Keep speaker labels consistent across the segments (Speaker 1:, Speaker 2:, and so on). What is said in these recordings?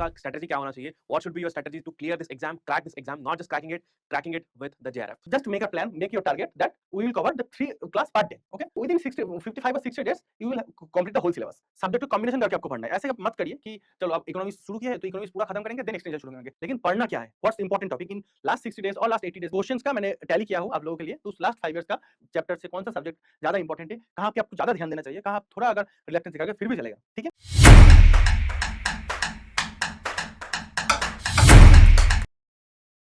Speaker 1: का स्ट्रेटजी क्या होना चाहिए, what should be your strategy to clear this exam, crack this exam, not just cracking it with the JRF.
Speaker 2: Just make a plan, make your target that we will cover the 3 class per day. Okay, within 60 55 or 60 days you will complete the whole syllabus. Subject to combination करके आपको पढ़ना है। ऐसे मत करिए कि चलो आप इकोनॉमिक्स शुरू किया है तो इकोनॉमिक्स पूरा खत्म करेंगे देन एक्सटेंशन शुरू करेंगे। लेकिन पढ़ना क्या है, what's important topic in last 60 days और लास्ट 80 डेज। क्वेश्चंस का मैंने टैली किया हूं आप लोगों के लिए, तो लास्ट 5 इयर्स का चैप्टर से कौन सा सब्जेक्ट ज्यादा इंपॉर्टेंट है, कहां पे आपको ज्यादा ध्यान देना चाहिए, कहां आप थोड़ा अगर रिलैक्टेंस दिखाओगे फिर भी चलेगा। ठीक है।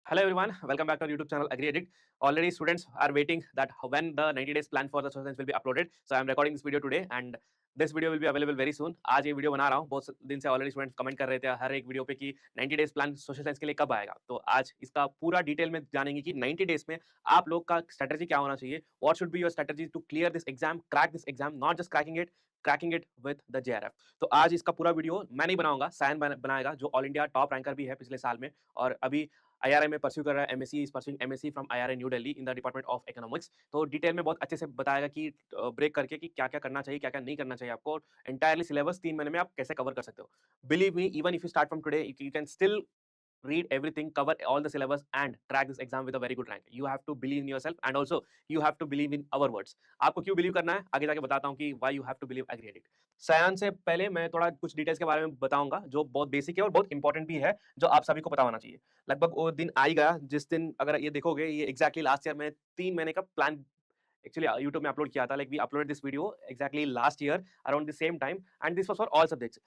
Speaker 1: Hello everyone, welcome back to our YouTube channel Agri Addict. Already students are waiting that when the 90 days plan for the social science will be uploaded. So I am recording this video today and this video will be available very soon. आज ये video बना रहा हूँ, बहुत दिन से already students comment कर रहे थे हर एक वीडियो पे कि 90 डेज प्लान सोशल साइंस के लिए कब आएगा। तो आज इसका पूरा डिटेल में जानेंगे कि 90 डेज में आप लोग का स्ट्रेटजी क्या होना चाहिए, what should be your strategy to clear this exam, crack this exam, not just cracking it with the JRF। तो आज इसका पूरा वीडियो मैं नहीं बनाऊंगा, सायन बनाएगा जो ऑल इंडिया टॉप रैंकर भी है पिछले साल में और अभी IRI में परस्यू कर रहा है, MSc is pursuing MSc from IRI new Delhi in the department of economics. तो डिटेल में बहुत अच्छे से बताएगा कि ब्रेक करके कि क्या क्या करना चाहिए, क्या क्या नहीं करना चाहिए आपको, और एंटायरली सिलेबस 3 महीने में आप कैसे कवर कर सकते हो। Believe me, even if you start from today you can still read everything, cover all the syllabus and crack this exam with a very good rank. You have to believe in yourself and also you have to believe in our words. आपको क्यों believe करना है आगे जाके बताता हूँ कि why you have to believe Agri Addict. सयान से पहले मैं थोड़ा कुछ डिटेल्स के बारे में बताऊंगा जो बहुत बेसिक है और बहुत इंपॉर्टेंट भी है, जो आप सभी को पता होना चाहिए। लगभग वो दिन आ ही गया जिस दिन, अगर ये देखोगे, ये एग्जैक्टली लास्ट ईयर में 3 महीने का प्लान एक्चुअली YouTube में अपलोड किया था। Like we uploaded this video exactly last year around the same time and this was for all subjects.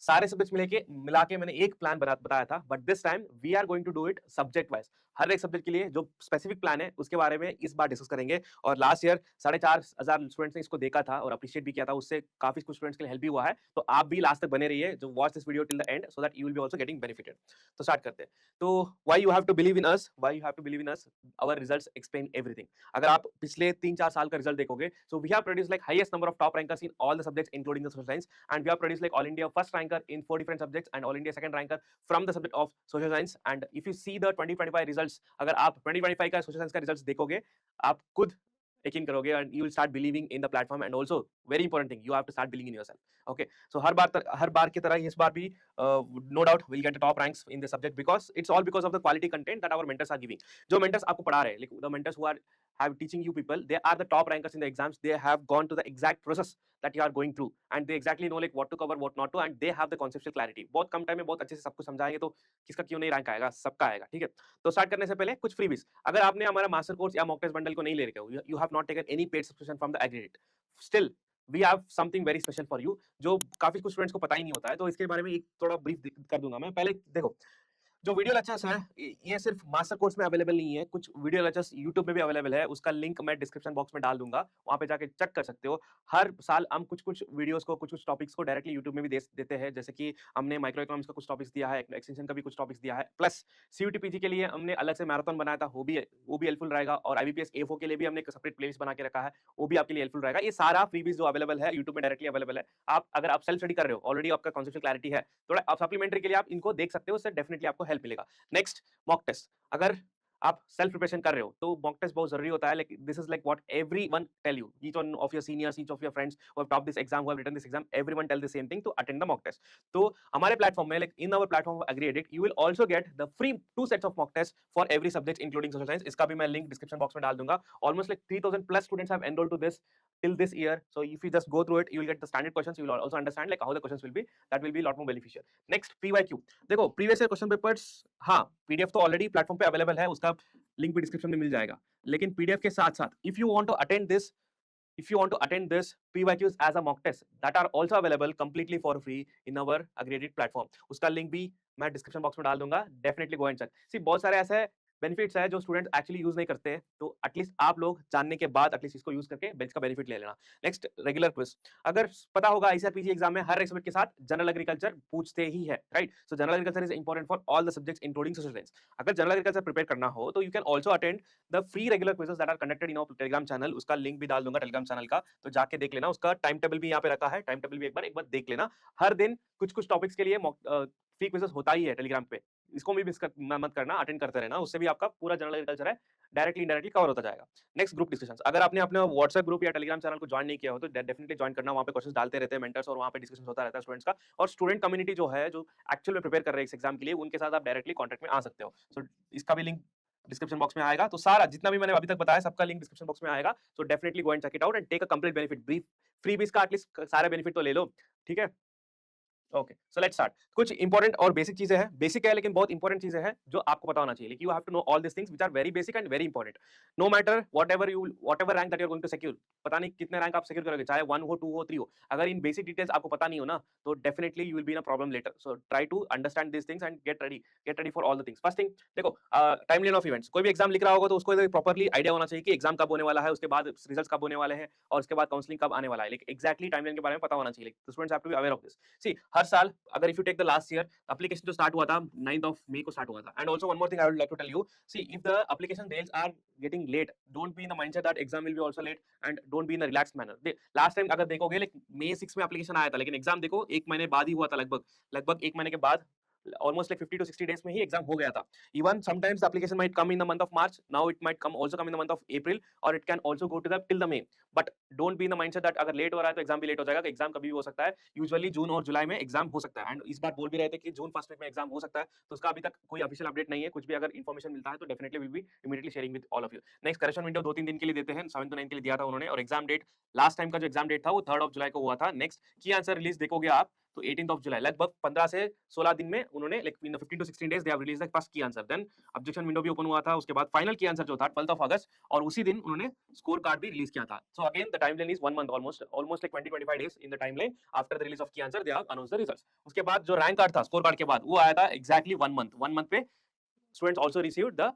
Speaker 1: सारे सब्जेक्ट्स मिला के मैंने एक प्लान बताया था, but this time we are going to do it subject wise. हर एक subject के लिए जो स्पेसिफिक प्लान है उसके बारे में इस बार डिस्कस करेंगे। और लास्ट ईयर 4,500 स्टूडेंट्स ने इसको देखा था और अप्रिशिएट भी किया था, उससे काफी कुछ स्टूडेंट्स के लिए हेल्प भी हुआ है। तो आप भी लास्ट तक बने रहिए, जो watch this video till the end so that you will be also getting benefited. तो स्टार्ट करते हैं। तो why you have to believe in us, why you have to believe in us, our results explain everything. अगर आप पिछले 3-4 साल का result देखोगे, so we have produced like highest number of top rankers in all the subjects including the social science, and we have produced like all India first ranker in 4 different subjects and all India second ranker from the subject of social science. And if you see the 2025 results, अगर आप 2025 का social science का results देखोगे, आप खुद यकीन करोगे and you will start believing in the platform, and also very important thing, you have to start believing in yourself. Okay, so हर बार की तरह इस बार भी no doubt we'll get the top ranks in the subject because it's all because of the quality content that our mentors are giving. जो mentors आपको पढ़ा रहे हैं, like the mentors who are have teaching you people, they are the top rankers in the exams. They have gone to the exact process that you are going through and they exactly know like what to cover, what not to, and they have the conceptual clarity. बहुत कम time में बहुत अच्छे से सब कुछ समझाएंगे, तो किसका क्यों नहीं रैंक आएगा, सबका आएगा। ठीक है, तो स्टार्ट करने से पहले कुछ फ्रीबीज। अगर आपने हमारा मास्टर कोर्स या मॉक टेस्ट बंडल को नहीं ले रखे हो, you have not taken any paid subscription from the aggregate, still we have something very special for you, जो काफी कुछ स्टूडेंट्स को पता ही नहीं होता है। तो इसके बारे में एक थोड़ा ब्रीफ कर दूंगा मैं। पहले देखो, जो वीडियो लेक्चर्स है ये सिर्फ मास्टर कोर्स में अवेलेबल नहीं है, कुछ वीडियो लेक्चर्स यूट्यूब में भी अवेलेबल है, उसका लिंक मैं डिस्क्रिप्शन बॉक्स में डाल दूंगा, वहां पे जाके चेक कर सकते हो। हर साल हम कुछ वीडियोस को, कुछ टॉपिक्स को डायरेक्टली यूट्यूब में भी देते हैं, जैसे कि हमने माइक्रो इकोनॉमिक्स का कुछ टॉपिक्स दिया है, एक्सटेंशन का भी कुछ टॉपिक्स दिया है, प्लस CUT PG के लिए हमने अलग से मैराथन बनाया था, वो भी हेल्पफुल रहेगा, और IBPS A4 के लिए भी हमने एक सेपरेट प्लेलिस्ट बना के रखा है, वो भी आपके लिए हेल्पफुल रहेगा। ये सारा फ्रीबीज जो अवेलेबल है यूट्यूब में डायरेक्टली अवेलेबल है। आप अगर आप सेल्फ स्टडी कर रहे हो, ऑलरेडी आपका कॉन्सेप्चुअल क्लैरिटी है, थोड़ा आप सप्लीमेंट्री के लिए आप इनको देख सकते हो, उससे डेफिनेटली आपको हेल्प मिलेगा। Next, mock test. अगर आप सेल्फ प्रिपरेशन कर रहे हो तो मॉक टेस्ट बहुत जरूरी होता है। Like this is like what everyone tell you, each one of your seniors, each of your friends who have top this exam, who have written this exam, everyone tell the same thing to attend the mock test. तो हमारे platform में, like in our platform of Agri Edit, you will also get the free 2 sets of mock test for every subject including social science. इसका भी मैं link description box में डाल दूंगा। Almost like 3000 plus students have enrolled to this till this year, so if you just go through it, you will get the standard questions, you will also understand like how the questions will be, that will be a lot more beneficial. Next, PYQ। देखो, previous year question papers, हाँ, PDF तो already platform पे available है, उसका link भी description में मिल जाएगा। लेकिन पीडीएफ के साथ साथ if you want to attend this PYQs as a mock test that are also available completely for free in our Agreed platform, उसका लिंक भी मैं डिस्क्रिप्शन बॉक्स में डाल दूंगा। Definitely go and check. See, बहुत सारे ऐसे बेनिफिट्स है जो स्टूडेंट्स एक्चुअली यूज नहीं करते हैं, तो एटलीस्ट आप लोग जानने के बाद एटलीस्ट इसको यूज करके इसका बेनिफिट ले लेना। Next, regular quiz. अगर पता होगा ICRPG एग्जाम में हर एक सब्जेक्ट के साथ जनरल एग्रीकल्चर पूछते ही है, right? So general agriculture is important for all the subjects including social science. अगर जनरल एग्रीकल्चर प्रिपेयर करना हो तो you can also attend the free regular quizzes that are conducted in our Telegram channel. उसका link भी डाल दूंगा Telegram channel का, तो जाके देख लेना। उसका टाइम टेबल भी यहाँ पे रखा है, टाइम टेबल भी एक बार देख लेना। हर दिन कुछ टॉपिक्स के लिए फ्री क्विजेस होता ही है टेलीग्राम पे, इसको भी मिस मत करना, अटेंड करते रहना, उससे भी आपका पूरा जनरल एग्रीकल्चर है डायरेक्टली इनडायरेक्टली कवर होता जाएगा। नेक्स्ट ग्रुप डिस्कशंस, अगर आपने अपना व्हाट्सएप ग्रुप या टेलीग्राम चैनल को ज्वाइन नहीं किया हो तो डेफिनेटली ज्वाइन करना, वहाँ पे क्वेश्चंस डालते रहते हैं मेंटर्स और वहाँ पे डिस्कशन होता रहता है स्टूडेंट्स का। और स्टूडेंट कम्युनिटी जो है, जो एक्चुअल में प्रिपेयर कर रहे हैं इस एग्जाम के लिए, उनके साथ आप डायरेक्टली कॉन्टैक्ट में आ सकते हो। सो इसका भी लिंक डिस्क्रिप्शन बॉक्स में आएगा। तो सारा जितना भी मैंने अभी तक बताया सबका लिंक डिस्क्रिप्शन बॉक्स में आएगा। So definitely go and check it out and take a complete benefit. Brief freebies का एटलीस्ट सारे बेनिफिट तो ले लो, ठीक है। Okay, so let's start. कुछ इंपॉर्टेंट और बेसिक चीजें हैं, बेसिक है लेकिन बहुत इंपॉर्टेंट चीजें हैं जो आपको पता होना चाहिए। Like you have to know all this things which are very basic and very important. No matter whatever rank that you are going to secure, पता नहीं कितने रैंक आप सिक्योर करोगे, चाहे 1 हो, 2 हो, 3 हो, अगर इन बेसिक डिटेल्स आपको पता नहीं हो ना, तो definitely you will be in a problem later. So try to understand this things and get ready for all the things. First thing देखो, टाइमलाइन ऑफ इवेंट्स। कोई भी एग्जाम लिख रहा होगा तो उसको प्रॉपर्ली आइडिया होना चाहिए कि एग्जाम कब होने वाला है, उसके बाद रिजल्ट्स कब होने वाले हैं और उसके बाद काउंसलिंग कब आने वाला है। लाइक एग्जैक्टली टाइमलाइन के बारे में पता होना चाहिए। Students have to be aware of this. See हर साल, अगर if you take the last year, application जो स्टार्ट हुआ था 9th of May को स्टार्ट हुआ था। And also one more thing I would like to tell you, see if the application dates are getting late, don't be in the mindset that exam will be also late and don't be in a relaxed manner. Last time अगर देखोगे, like May 6 में application आया था, लेकिन exam देखो 1 महीने बाद ही हुआ था, लगभग 1 महीने के बाद, almost like 50 to 60 days में ही एग्जाम हो गया था। Even sometimes the application might come in the month of March, now it might also come in the month of April, or it can also go to the till the May. But don't be in the mindset that अगर late हो रहा है तो exam भी late हो जाएगा। Exam कभी भी हो सकता है, यूजुअली जून और जुलाई में एग्जाम हो सकता है। एंड इस बार बोल भी रहे थे कि जून फर्स्ट वीक में एग्जाम हो सकता है, तो उसका अभी तक कोई ऑफिशियल अपडेट नहीं है। कुछ भी अगर इन्फॉर्मेशन मिलता है तो definitely will be immediately sharing with all of you. Next correction window 2-3 दिन के लिए देते हैं, 7 to 9 के लिए दिया था उन्होंने। और एग्जाम डेट, लास्ट टाइम का जो एग्जाम डेट था वो 3rd of July को हुआ था। नेक्स्ट की आंसर रिलीज देखोगे आप तो 18th of July, लगभग 15 से 16 दिन में उन्होंने, like in 15 to 16 days they have released the first की आंसर। देन ऑब्जेक्शन विंडो भी ओपन हुआ था, उसके बाद फाइनल की आंसर जो था 12th of August, और उसी दिन उन्होंने स्कोर कार्ड भी रिलीज किया था। So again the timeline is 1 month, almost like 20-25 days in the timeline after the release of key answer they have announced the results। उसके बाद जो रैंक कार्ड था स्कोर कार्ड के बाद, वो आया था एग्जैक्टली 1 month पे students also received the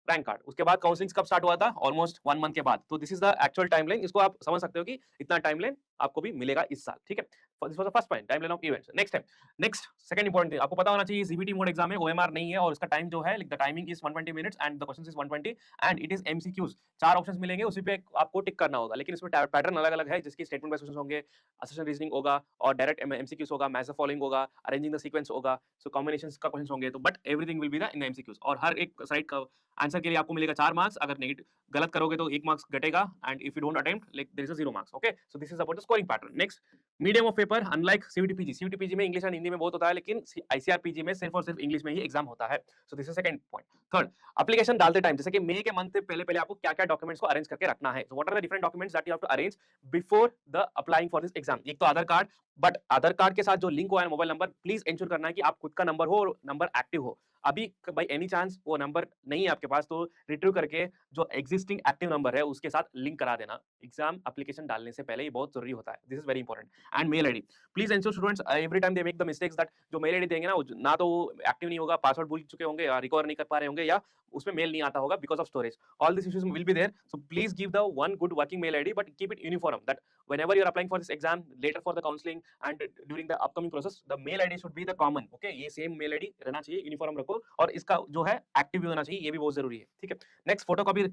Speaker 1: rank card. उसके बाद काउंसलिंग कब स्टार्ट हुआ था, ऑलमोस्ट 1 month के बाद। तो this is the actual timeline. इसको आप समझ सकते हो कि इतना टाइमलाइन आपको भी मिलेगा इस साल, ठीक है। This was the first point, timeline of events. Next second important thing आपको पता होना चाहिए, सीबीटी मोड एग्जाम है, ओएमआर नहीं है, और इसका टाइम जो है, the timing is 120 minutes and the questions is 120 and it is MCQs. 4 options मिलेंगे, उसी पे आपको टिक करना होगा, लेकिन इसमें पैटर्न अलग अलग है, जिसकी स्टेटमेंट वाइज क्वेश्चंस होंगे, असर्शन रीजनिंग होगा, और डायरेक्ट एमसीक्यूज होगा, मैच द फॉलोइंग होगा, अरेंजिंग द सीक्वेंस होगा, सो कॉम्बिनेशंस का क्वेश्चंस होंगे। तो but everything will be the in MCQs, और हर एक साइड का आंसर के लिए आपको मिलेगा 4 मार्क्स। अगर नेगेटिव गलत करोगे तो 1 मार्क्स घटेगा, and if you don't attempt, like there is a 0 marks. Okay, so this is about the scoring pattern. Next, medium of paper unlike CUET PG. CUET PG में इंग्लिश एंड हिंदी में बहुत होता है, लेकिन आईसीआरपीजी में सिर्फ और सिर्फ इंग्लिश में ही एग्जाम होता है। So this is second point. Third, application डालते टाइम, जैसे कि मई के मंथ से पहले आपको क्या-क्या डॉक्यूमेंट्स को अरेंज करके रखना है। So what are the different documents that you have to arrange before the applying for this exam. एक तो Aadhaar card, but Aadhaar card के साथ जो लिंक हुआ है मोबाइल नंबर, प्लीज इंश्योर करना है कि आप खुद का नंबर हो और नंबर एक्टिव हो। अभी बाय एनी चांस वो नंबर नहीं है आपके पास, तो रिट्रीव करके जो एग्जिस्टिंग एक्टिव नंबर है उसके साथ लिंक करा देना एग्जाम एप्लीकेशन डालने से पहले, ये बहुत जरूरी होता है। This is very important. And mail ID, please ensure students every time they make the mistakes that जो मेल आईडी देंगे ना तो वो एक्टिव नहीं होगा, पासवर्ड भूल चुके होंगे या रिकवर नहीं कर पा रहे होंगे, या उसमें मेल नहीं आता होगा because of storage. All this issues will be there, so please give the one good working mail ID, but keep it uniform that whenever you are applying for this exam, later for the counseling and during the upcoming process, the mail id should be the common। okay, ये same mail ID रहना चाहिए, uniform रखो, और इसका जो है active भी होना चाहिए, ये भी बहुत जरूरी है, ठीक है। नेक्स्ट, फोटो कॉपी,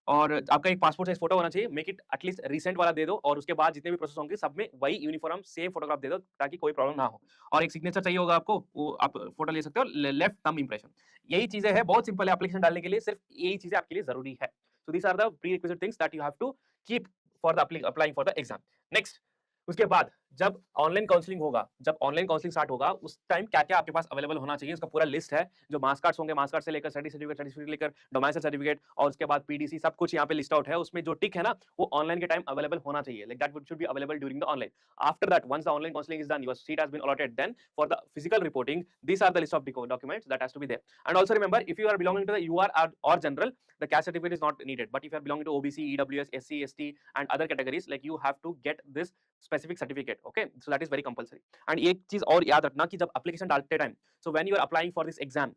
Speaker 1: और आपका एक पासपोर्ट साइज फोटो होना चाहिए। मेक इट एटलीस्ट रिसेंट वाला दे दो, और उसके बाद जितने भी प्रोसेस होंगे सब में वही यूनिफॉर्म सेम फोटोग्राफ दे दो, ताकि कोई प्रॉब्लम ना हो। और एक सिग्नेचर चाहिए होगा आपको, वो आप फोटो ले सकते हो, लेफ्ट थंब इंप्रेशन। यही चीजें हैं, बहुत सिंपल है एप्लीकेशन डालने के लिए, सिर्फ यही चीजें आपके लिए जरूरी है। So these are the prerequisite things that you have to keep for the applying for the exam. Next, उसके बाद जब ऑनलाइन काउंसलिंग होगा, जब ऑनलाइन काउंसलिंग स्टार्ट होगा, उस टाइम क्या-क्या आपके पास अवेलेबल होना चाहिए, उसका पूरा लिस्ट है। जो मार्क्स कार्ड्स होंगे, मार्क्स कार्ड से लेकर स्टडी सर्टिफिकेट लेकर डोमेस्टिक सर्टिफिकेट, और उसके बाद पीडीसी, सब कुछ यहाँ पे लिस्ट आउट है। उसमें जो टिक है ना, वो ऑनलाइन के टाइम अवेलेबल होना चाहिए, like that should be available during the online. After that, once the online counselling is done, your seat has been allotted, then for the physical reporting, these are the list of documents that has to be there। and also remember, if you are belonging to the UR or general, the caste certificate is not needed, but if you are belonging to OBC, EWS, SC, ST and other categories, like you have to get this specific certificate। okay, so that is very compulsory। and एक चीज और याद रखना कि जब application डालते time, so when you are applying for this exam,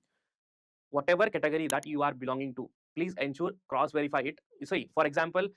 Speaker 1: whatever category that you are belonging to, please ensure cross verify it। you see, for example,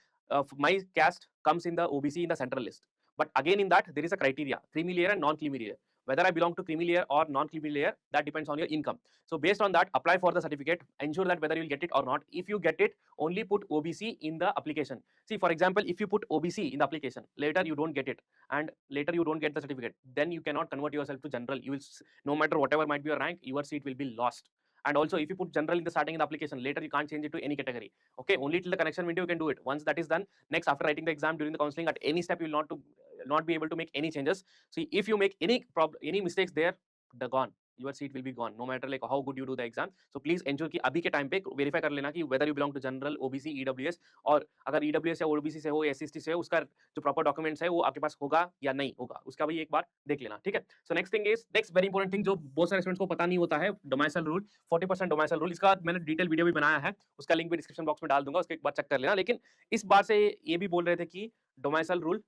Speaker 1: my caste comes in the OBC in the central list, but again in that there is a criteria, creamy layer and non creamy layer। whether I belong to creamy layer or non creamy layer, that depends on your income। so based on that, apply for the certificate, ensure that whether you will get it or not। if you get it, only put OBC in the application। see, for example, if you put OBC in the application, later you don't get it, and later you don't get the certificate, then you cannot convert yourself to general। you will, no matter whatever might be your rank, your seat will be lost। And also, if you put general in the starting in the application, later you can't change it to any category. Okay, only till the connection window you can do it. Once that is done, next after writing the exam during the counseling, at any step you will not be able to make any changes. See, if you make any mistakes there, the gone. Your seat will be gone, no matter like how good you do the exam. So please ensure कि अभी के time पे verify कर लेना कि whether you belong to general, OBC, EWS, और अगर EWS या OBC से हो या SC/ST से हो, उसका जो प्रॉपर डॉक्यूमेंट्स है वो आपके पास होगा या नहीं होगा, उसका भी एक बार देख लेना, ठीक है। So next very important thing जो बहुत सारे स्टूडेंट्स को पता नहीं होता है, डोमिसाइल रूल, 40% डोमिसाइल रूल। इसका मैंने डिटेल वीडियो भी बनाया है, उसका लिंक भी डिस्क्रिप्शन बॉक्स में डाल दूंगा, उसके एक बार चेक कर लेना। लेकिन इस बार से ये भी बोल रहे थे कि डोमिसाइल रूल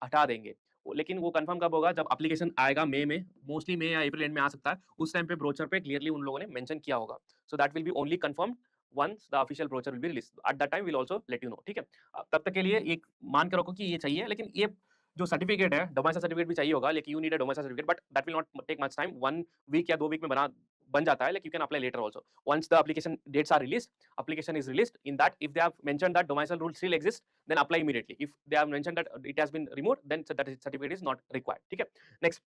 Speaker 1: हटा देंगे, लेकिन वो कंफर्म कब होगा, जब एप्लीकेशन आएगा मई में, मोस्टली मई या अप्रैल एंड में आ सकता है, उस टाइम पे ब्रोचर पे क्लियरली उन लोगों ने मेंशन किया होगा। So that will be only confirmed once the official brochure will be released, at that time will also let you know, ठीक है। तब तक के लिए एक मान के रखो कि ये चाहिए, लेकिन ये जो सर्टिफिकेट है, डोमिसाइल सर्टिफिकेट भी चाहिए होगा, लेकिन you need a domicile certificate, but that will not take much time, 1 week या 2 वीक में बन जाता है, like you can apply later also. Once the application dates are released, application is released, in that if they have mentioned that domicile rule still exists, then apply immediately. If they have mentioned that it has been removed, then that certificate is not required, ठीक है। Next,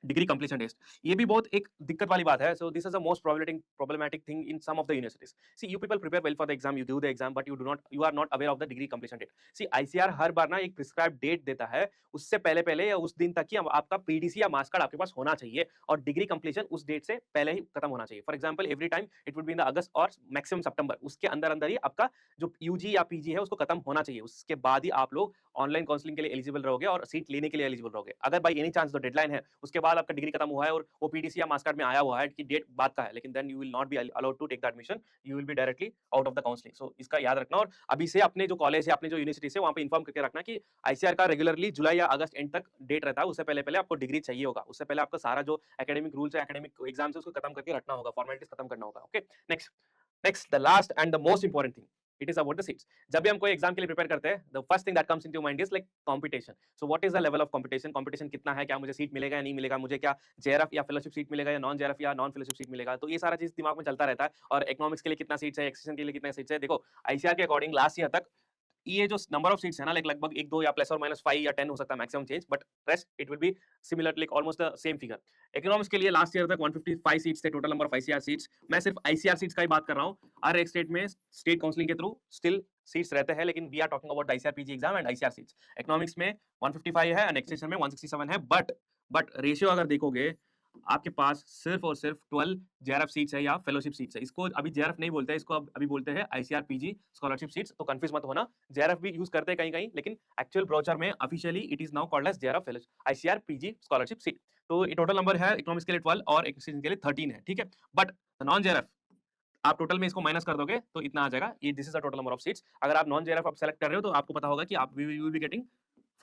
Speaker 1: degree completion test, ये भी बहुत एक दिक्कत वाली बात है। So this is the most problematic thing in some of the universities. See, you people prepare well for the exam, you do the exam, but you are not aware of the degree completion date. See, ICR हर बार ना एक prescribe date देता है, उससे पहले या उस दिन तक ही आपका पीडीसी या मार्क्स कार्ड आपके पास होना चाहिए, और डिग्री कंप्लीशन उस डेट से पहले ही खत्म होना चाहिए। For example, every time it would be in the August और मैक्सिमम सितंबर, उसके अंदर ही आपका जो यूजी या पीजी है उसको खत्म होना चाहिए। उसके बाद ही आप लोग ऑनलाइन काउंसलिंग के लिए एलिजिबल रहोगे और सीट लेने के लिए एलिजिबल रहोगे। अगर बाई एनी चांस जो डेडलाइन है उसके बाद आपका डिग्री खत्म हुआ है और वो पीडीसी या मार्क्स कार्ड में आया हुआ है कि डेट बाद का है, लेकिन then you will not be allowed to take the admission, you will be directly out of the counselling. So इसका याद रखना, और अभी से अपने जो कॉलेज है, अपने जो यूनिवर्सिटी है, वहां पे इन्फॉर्म करके रखना कि आईसीआर का रेगुलरली जुलाई या अगस्त एंड तक डेट रहता है, उससे पहले आपको डिग्री चाहिए होगा, उससे पहले आपका सारा जो एकेडमिक रूल्स है, एकेडमिक एग्जाम्स है, उसको खत्म करके रखना होगा, फॉर्मेलिटीज खत्म करना होगा। Okay, next the last and the most important thing, it is about the seats. जब भी हम कोई एग्जाम के लिए प्रिपेयर करते हैं, the first thing that comes into mind is like competition. So what is the level of competition, competition कितना है, क्या मुझे सीट मिलेगा या नहीं मिलेगा, मुझे क्या जेआरएफ या फेलोशिप सीट मिलेगा या नॉन जेआरएफ या नॉन फेलोशिप सीट मिलेगा। तो ये सारा चीज दिमाग में चलता रहता है। और इकोनॉमिक्स के लिए कितना सीट्स है, एक्सेशन के लिए कितना सीट्स है। देखो, आईसीआर के अकॉर्डिंग लास्ट ईयर तक ये जो नंबर ऑफ सीट्स है ना, लगभग 1 2 या प्लस और माइनस 5 या 10 हो सकता है maximum change, but rest it will be similar, like almost the same figure. Economics के लिए लास्ट ईयर तक 155 सीट्स थे total number of ICR seats. मैं सिर्फ आईसीआर सीट्स का ही बात कर रहा हूं, हर एक स्टेट में स्टेट काउंसलिंग के थ्रू स्टिल सीट्स रहते हैं, लेकिन we are talking about ICAR PG exam and ICAR seats. Economics में 155 है एंड एक्सटेंशन में 167 है, बट रेशियो अगर देखोगे, आपके पास सिर्फ और सिर्फ 12 जेआरएफ सीट्स है या फेलोशिप सीट्स है। इसको अभी जेआरएफ नहीं बोलते हैं, इसको अभी बोलते हैं आईसीआर पीजी स्कॉलरशिप सीट्स, तो कंफ्यूज मत होना। जेआरएफ भी यूज करते हैं कहीं, लेकिन एक्चुअल ब्रोचर में officially it is now called as JRF fellowship ICAR PG scholarship seat. तो ये टोटल नंबर है इकोनॉमिक्स के लिए 12 और एक्सटेंशन के लिए 13 है, ठीक है। बट नॉन जेआरएफ आप टोटल में इसको माइनस कर दोगे तो इतना आ जाएगा, ये this is the total number of seats. अगर आप नॉन जेआरएफ आप सेलेक्ट कर रहे हो तो आपको पता होगा कि आप you will B getting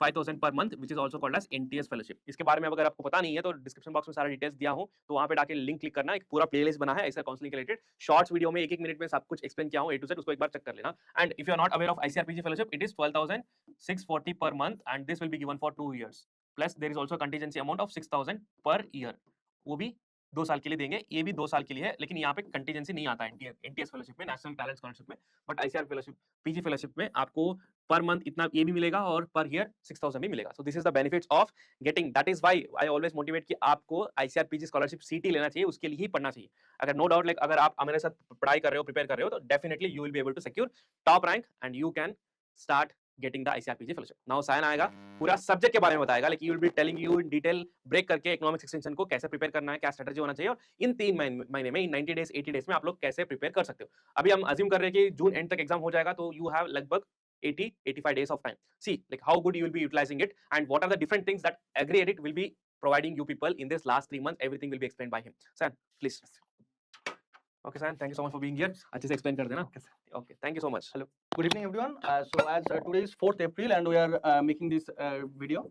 Speaker 1: 5000 per month, which is also called as NTS fellowship. इसके बारे में अगर आपको पता नहीं है तो डिस्क्रिप्शन बॉक्स में सारा डिटेल्स दिया हूं, तो वहां पे जाके लिंक क्लिक करना, एक पूरा प्लेलिस्ट बना है ऐसा काउंसलिंग के रिलेटेड, शॉर्ट्स वीडियो में 1-1 मिनट में सब कुछ एक्सप्लेन किया हूं ए टू जेड, उसको एक बार चेक कर लेना। And if you are not aware of ICAR PG fellowship, it is 12640 per month and this will be given for 2 years, plus there is also contingency amount of 6000 per year, वो भी 2 साल के लिए देंगे। ये भी 2 साल के लिए है, लेकिन यहाँ पे कंटीजेंसी नहीं आता है एनटीएस फेलोशिप में, नेशनल टैलेंट स्कॉलरशिप में, but ICR fellowship PG fellowship में आपको पर मंथ इतना ये भी मिलेगा और पर ईयर 6000 भी मिलेगा। सो this is the benefits of getting, that is why I always motivate कि आपको आईसीआर पीजी स्कॉलरशिप सीटी लेना चाहिए, उसके लिए ही पढ़ना चाहिए। अगर नो डाउट लाइक अगर आप मेरे साथ पढ़ाई कर रहे हो, प्रिपेयर कर रहे हो, तो definitely you will be able to secure top rank and you can start getting the ICAR PG fellowship. Now Sayan आएगा, पूरा सब्जेक्ट के बारे में बताएगा, like you will be telling you in detail break करके इकोनॉमिक्स एक्सटेंशन को कैसे prepare करना है, क्या स्ट्रेटजी होना चाहिए, और इन 3 महीने में, इन 90 डेज 80 डेज में आप लोग कैसे प्रिपेयर कर सकते हो। अभी हम अज्यूम कर रहे हैं कि जून एंड तक एग्जाम हो जाएगा, तो यू हैव लगभग 80-85 days of time. See, like how good you will be utilizing it and what are the different things that AgriEdit will be providing you people in this last 3 months. Everything will be explained by him. San, please. Okay, San, thank you so much for being here. अच्छे से explain कर देना. Okay, thank you so much.
Speaker 2: Hello. Good evening, everyone. So as today is 4th April and we are making this video.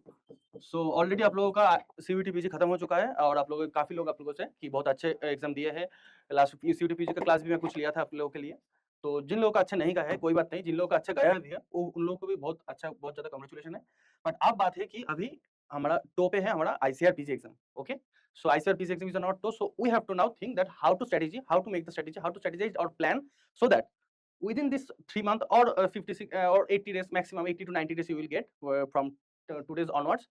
Speaker 2: So already आप लोगों का CVT PG खत्म हो चुका है और आप लोगों काफी लोग आप लोगों से कि बहुत अच्छे एग्जाम दिए हैं। लास्ट CVT PG का क्लास भी मैं कुछ लिया था आप लोगों के लिए। तो जिन लोगों का अच्छा नहीं गया है कोई बात नहीं, जिन लोगों का अच्छा गया भी है उन लोगों को भी बहुत अच्छा, बहुत ज्यादा कांग्रेचुलेशन है। बट अब बात है कि अभी हमारा टॉप पे है हमारा ICR PG exam. Okay, so ICR PG exam is not तो, so we have to now think that how to make the strategy, how to strategize और plan so that within this 3 month or 56 or 80 days, maximum 80 to 90 days you will get from 2 days onwards.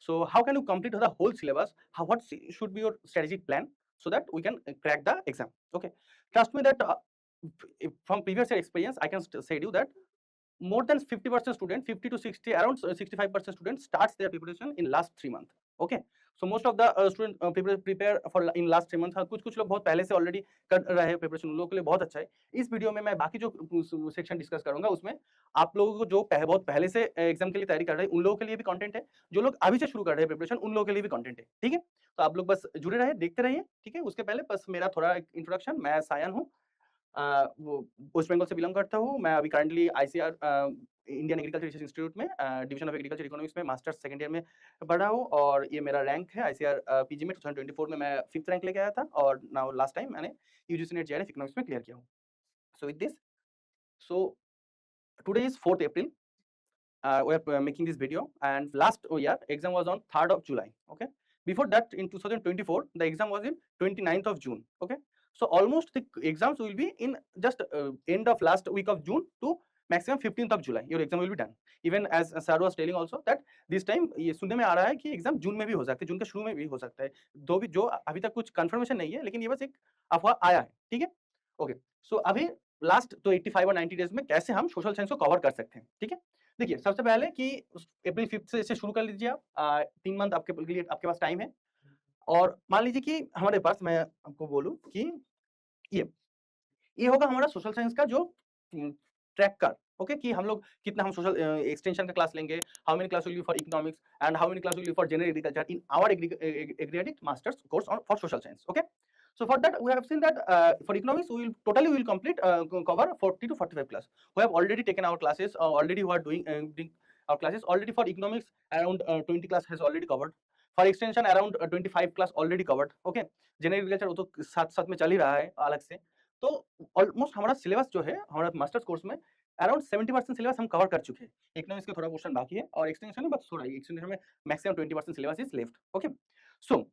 Speaker 2: So how can you complete the whole syllabus? What should be your strategic plan? so that we can crack the exam. Okay, trust me that from previous year experience, I can say you that more than 50% student, 50 to 60, around 65% students starts their preparation in last 3 months. Okay, so most of the student prepare for in last 3 months. हाँ, कुछ लोग बहुत पहले से already कर रहे हैं preparation, उन लोगों के लिए बहुत अच्छा है। इस वीडियो में मैं बाकी जो सेक्शन डिस्कस करूंगा उसमें आप लोगों को जो बहुत पहले से एग्जाम के लिए तैयारी कर रहे हैं उन लोगों के लिए भी कंटेंट है, जो लोग अभी से शुरू कर रहे हैं प्रिपरेशन उन लोगों के लिए भी कंटेंट है। ठीक है, तो आप लोग बस जुड़े रहे, देखते रहिए। ठीक है, उसके पहले बस मेरा थोड़ा इंट्रोडक्शन, मैं सायन हूँ, वो वेस्ट बंगाल से बिलोंग करता हूँ। मैं अभी currently ICR Indian agriculture research institute में डिवीजन ऑफ एग्रीकल्चर इकोनॉमिक्स में मास्टर्स सेकंड ईयर में पढ़ रहा हूँ, और ये मेरा रैंक है आईसीआर पीजी में 2024 में मैं 5th रैंक लेके आया था, और नाउ लास्ट टाइम मैंने यूजीसी नेट जेआरएफ इकोनॉमिक्स में क्लियर किया हूँ। So with this, so today is 4th April. We are making this video, and last year exam was on 3rd of July. Okay, before that in 2024 the exam was in 29th of June. Okay, so almost the exams will be in just end of last week of June to maximum 15th of July. Your exam will be done. Even as sir was telling also that this time ये सुनने में आ रहा है कि exam जून में भी हो सकता है, जून के शुरू में भी हो सकता है, दो भी जो अभी तक कुछ कंफर्मेशन नहीं है, लेकिन ये बस एक अफवाह आया है। ठीक है, ओके, सो अभी लास्ट तो 85 और 90 डेज में कैसे हम सोशल साइंस को कवर कर सकते हैं। ठीक है, देखिए सबसे पहले कि अप्रैल 5th से इसे शुरू कर लीजिए आप, 3 मंथ आपके लिए आपके पास टाइम है। और मान लीजिए कि हमारे पास, मैं आपको बोलूं कि ये होगा हमारा सोशल साइंस का जो ट्रैक कार्ड। ओके, कि हम लोग कितना हम सोशल एक्सटेंशन का क्लास लेंगे, how many class will be for economics and how many class will be for general agriculture in our aggregatic masters course on for social science. Okay, so for that we have seen that for economics we will complete cover 40 to 45 class. We have already taken our classes, already who are doing our classes already. For economics around 20 class has already covered. For extension around 25 class already covered. Okay, general agriculture वो तो साथ साथ में चल ही रहा है अलग से। तो ऑलमोस्ट हमारा सिलेबस जो है हमारा मास्टर्स कोर्स में अराउंड 70% सिलेबस हम कवर कर चुके हैं। इकोनॉमिक्स का थोड़ा पोर्शन बाकी है, और एक्सटेंशन में बस थोड़ा, एक्सटेंशन में maximum 20% syllabus is left. Okay, so